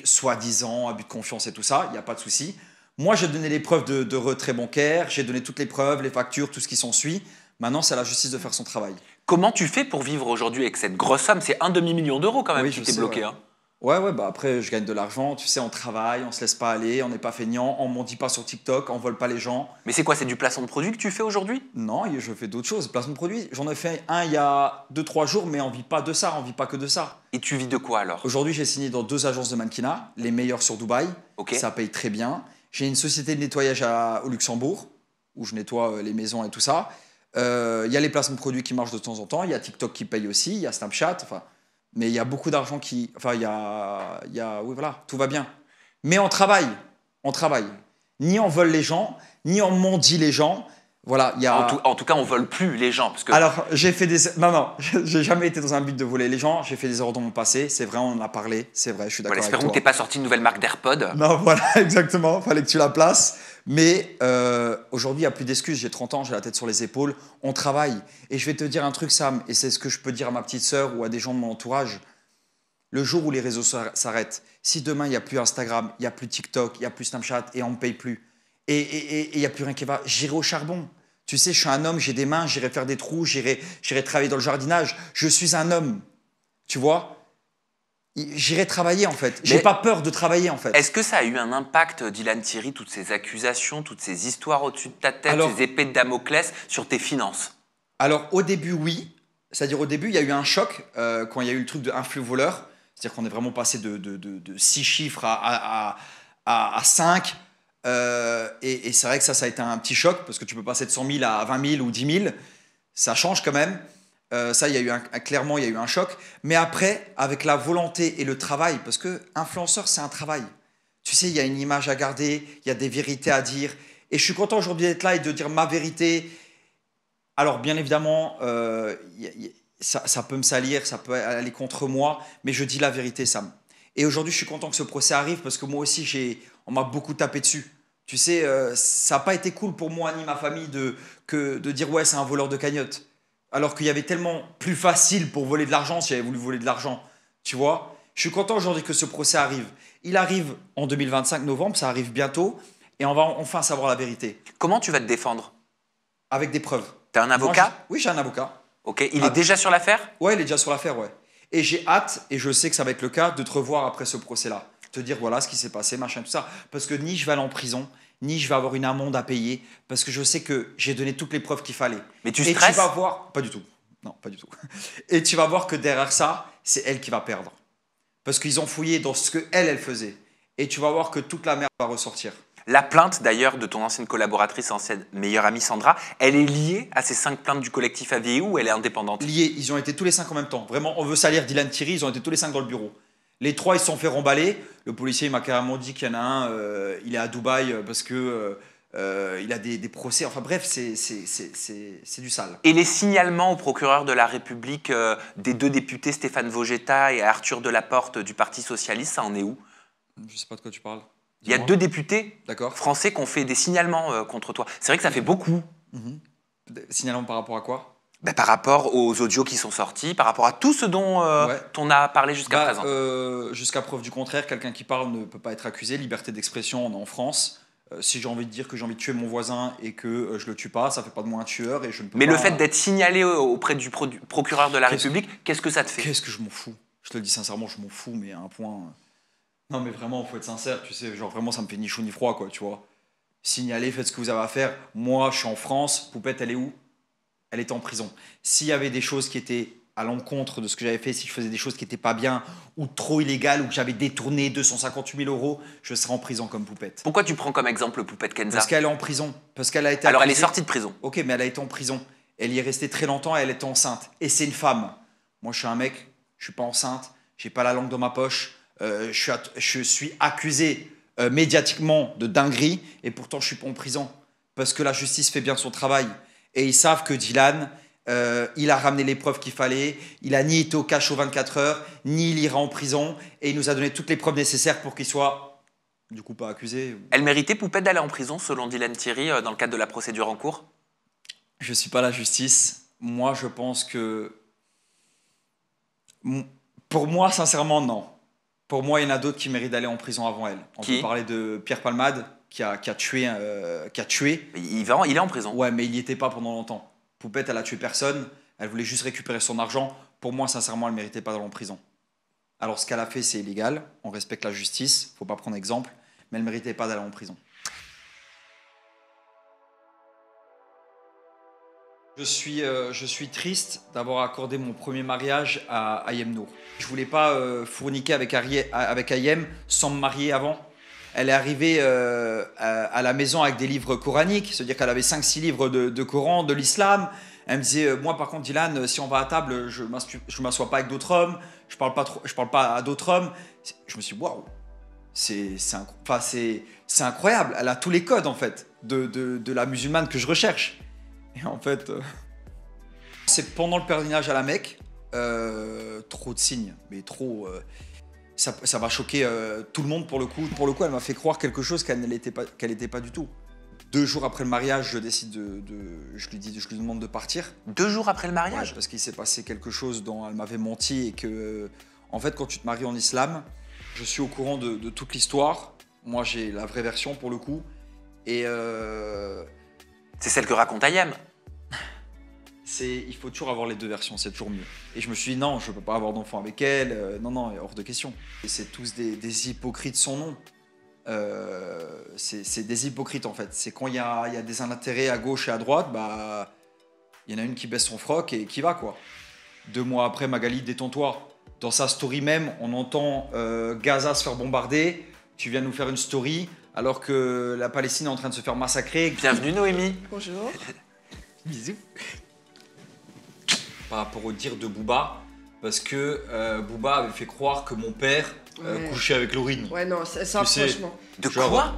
soi-disant, abus de confiance et tout ça, il n'y a pas de souci. Moi, j'ai donné les preuves de retrait bancaire, j'ai donné toutes les preuves, les factures, tout ce qui s'ensuit. Maintenant, c'est à la justice de faire son travail. Comment tu fais pour vivre aujourd'hui avec cette grosse somme? C'est un demi-million d'euros quand même Oui, qui je t'est sais, bloqué. ouais. Hein. Ouais, bah après, je gagne de l'argent. Tu sais, on travaille, on se laisse pas aller, on n'est pas feignant, on m'en dit pas sur TikTok, on vole pas les gens. Mais c'est quoi? C'est du placement de produit que tu fais aujourd'hui? Non, je fais d'autres choses. Placement de produits, j'en ai fait un il y a 2-3 jours, mais on vit pas de ça, on vit pas que de ça. Et tu vis de quoi alors? Aujourd'hui, j'ai signé dans 2 agences de mannequinat, les meilleures sur Dubaï. Ok. Ça paye très bien. J'ai une société de nettoyage au Luxembourg, où je nettoie les maisons et tout ça. Il y a les placements de produits qui marchent de temps en temps. Il y a TikTok qui paye aussi. Il y a Snapchat. Mais il y a beaucoup d'argent qui... oui, voilà, tout va bien. Mais on travaille. Ni on vole les gens, ni on mendie les gens. Voilà, il y a... En tout cas, on vole plus les gens. Parce que... Alors, j'ai fait des... Non, j'ai jamais été dans un but de voler les gens. J'ai fait des erreurs dans mon passé. C'est vrai, on en a parlé. C'est vrai, je suis d'accord avec toi. Espérons que tu n'aies pas sorti une nouvelle marque d'AirPod. Non, voilà, exactement. Fallait que tu la places. Mais aujourd'hui, il n'y a plus d'excuses. J'ai 30 ans, j'ai la tête sur les épaules. On travaille. Et je vais te dire un truc, Sam, et c'est ce que je peux dire à ma petite sœur ou à des gens de mon entourage. Le jour où les réseaux s'arrêtent, si demain, il n'y a plus Instagram, il n'y a plus TikTok, il n'y a plus Snapchat et on ne me paye plus, et il n'y a plus rien qui va, j'irai au charbon. Tu sais, je suis un homme, j'ai des mains, j'irai faire des trous, j'irai travailler dans le jardinage. Je suis un homme. Tu vois ? J'irai travailler en fait. J'ai pas peur de travailler en fait. Est-ce que ça a eu un impact, Dylan Thierry, toutes ces accusations, toutes ces histoires au-dessus de ta tête, ces épées de Damoclès sur tes finances? Alors au début, oui. C'est-à-dire au début, il y a eu un choc quand il y a eu le truc de influx voleur. C'est-à-dire qu'on est vraiment passé de 6 chiffres à 5. Et c'est vrai que ça a été un petit choc parce que tu peux passer de 100 000 à 20 000 ou 10 000. Ça change quand même. Ça, clairement, il y a eu un choc. Mais après, avec la volonté et le travail, parce que influenceur, c'est un travail. Tu sais, il y a une image à garder, il y a des vérités à dire. Et je suis content aujourd'hui d'être là et de dire ma vérité. Alors, bien évidemment, ça peut me salir, ça peut aller contre moi, mais je dis la vérité, Sam. Et aujourd'hui, je suis content que ce procès arrive parce que moi aussi, on m'a beaucoup tapé dessus. Tu sais, ça n'a pas été cool pour moi ni ma famille de dire « ouais, c'est un voleur de cagnotte ». Alors qu'il y avait tellement plus facile pour voler de l'argent si j'avais voulu voler de l'argent. Tu vois ? Je suis content aujourd'hui que ce procès arrive. Il arrive en 2025, novembre, ça arrive bientôt. et on va enfin savoir la vérité. Comment tu vas te défendre? Avec des preuves. T'as un avocat? Oui, j'ai un avocat. Ok, il est déjà sur l'affaire? Ouais, il est déjà sur l'affaire, ouais. Et j'ai hâte, et je sais que ça va être le cas, de te revoir après ce procès-là. Te dire voilà ce qui s'est passé, machin, tout ça. Parce que ni je vais aller en prison, ni je vais avoir une amende à payer, parce que je sais que j'ai donné toutes les preuves qu'il fallait. Mais tu et stresses? tu vas voir, pas du tout. Non, pas du tout. Et tu vas voir que derrière ça, c'est elle qui va perdre. Parce qu'ils ont fouillé dans ce que elle faisait. Et tu vas voir que toute la merde va ressortir. La plainte d'ailleurs de ton ancienne collaboratrice, ancienne meilleure amie Sandra, elle est liée à ces 5 plaintes du collectif AVI ou elle est indépendante? Liés, ils ont été tous les 5 en même temps. Vraiment, on veut salir Dylan Thierry, ils ont été tous les 5 dans le bureau. Les 3, ils se sont fait remballer. Le policier, il m'a carrément dit qu'il y en a un, il est à Dubaï parce que il a des procès. Enfin bref, c'est du sale. Et les signalements au procureur de la République des 2 députés Stéphane Vogetta et Arthur Delaporte du Parti Socialiste, ça en est où? Je sais pas de quoi tu parles. Il y a 2 députés D'accord. français qui ont fait des signalements contre toi. C'est vrai que ça fait beaucoup. Signalement par rapport à quoi? Ben, par rapport aux audios qui sont sortis, par rapport à tout ce dont on a parlé jusqu'à présent. Jusqu'à preuve du contraire, quelqu'un qui parle ne peut pas être accusé. Liberté d'expression, on est en France. Si j'ai envie de dire que j'ai envie de tuer mon voisin et que je le tue pas, ça fait pas de moi un tueur et je ne peux Mais pas... le fait d'être signalé auprès du procureur de la République, qu'est-ce que ça te fait? Qu'est-ce que je m'en fous? Je te le dis sincèrement, je m'en fous, mais à un point... Non mais vraiment, faut être sincère, tu sais, genre vraiment ça me fait ni chaud ni froid, quoi, tu vois. Signalez, faites ce que vous avez à faire. Moi, je suis en France, Poupette, elle est où? Elle était en prison. S'il y avait des choses qui étaient à l'encontre de ce que j'avais fait, si je faisais des choses qui n'étaient pas bien, ou trop illégales, ou que j'avais détourné 258 000 €, je serais en prison comme Poupette. Pourquoi tu prends comme exemple Poupette Kenza? Parce qu'elle est en prison, parce qu'elle a été Alors elle est accusée. sortie de prison. Ok, mais elle a été en prison. Elle y est restée très longtemps et elle était enceinte. Et c'est une femme. Moi, je suis un mec, je suis pas enceinte, j'ai pas la langue dans ma poche, je suis accusé médiatiquement de dinguerie et pourtant je suis pas en prison parce que la justice fait bien son travail. Et ils savent que Dylan, il a ramené les preuves qu'il fallait, il a ni été au cachot 24 heures, ni il ira en prison et il nous a donné toutes les preuves nécessaires pour qu'il soit du coup pas accusé. Elle méritait, Poupette, d'aller en prison selon Dylan Thierry dans le cadre de la procédure en cours? Je suis pas la justice. Moi, je pense que... Pour moi, sincèrement, non. Pour moi, il y en a d'autres qui méritent d'aller en prison avant elle. On peut parler de Pierre Palmade, qui a tué. Mais il est en prison. Ouais, mais il n'y était pas pendant longtemps. Poupette, elle a tué personne. Elle voulait juste récupérer son argent. Pour moi, sincèrement, elle ne méritait pas d'aller en prison. Alors, ce qu'elle a fait, c'est illégal. On respecte la justice. Il ne faut pas prendre exemple. Mais elle ne méritait pas d'aller en prison. Je suis triste d'avoir accordé mon premier mariage à Ayem Nour. Je voulais pas fourniquer avec Ayem sans me marier avant. Elle est arrivée à la maison avec des livres coraniques, c'est-à-dire qu'elle avait 5-6 livres de Coran, de l'islam. Elle me disait, moi par contre Dylan, si on va à table, je m'assois pas avec d'autres hommes, je parle pas à d'autres hommes. Je me suis dit, waouh, c'est incroyable. Elle a tous les codes en fait de la musulmane que je recherche. Et en fait, c'est pendant le pèlerinage à la Mecque, trop de signes, mais trop. Ça va choquer tout le monde pour le coup. Pour le coup, elle m'a fait croire quelque chose qu'elle n'était pas du tout. 2 jours après le mariage, je décide je lui demande de partir. 2 jours après le mariage? Ouais, parce qu'il s'est passé quelque chose dont elle m'avait menti et que, en fait, quand tu te maries en islam, je suis au courant de toute l'histoire. Moi, j'ai la vraie version pour le coup. Et c'est celle que raconte Ayem. Il faut toujours avoir les 2 versions, c'est toujours mieux. Et je me suis dit, non, je ne peux pas avoir d'enfant avec elle, non, hors de question. Et c'est tous des hypocrites sans nom. C'est des hypocrites en fait. C'est quand il y a des intérêts à gauche et à droite, bah, il y en a une qui baisse son froc et qui va quoi. 2 mois après, Magali, détends-toi. Dans sa story même, on entend Gaza se faire bombarder. Tu viens nous faire une story alors que la Palestine est en train de se faire massacrer. Bienvenue Noémie. Bonjour. Bisous. Par rapport au dire de Booba, parce que Booba avait fait croire que mon père couchait avec Laurine. Ouais, non, c'est un Tu sais, franchement. De genre, quoi?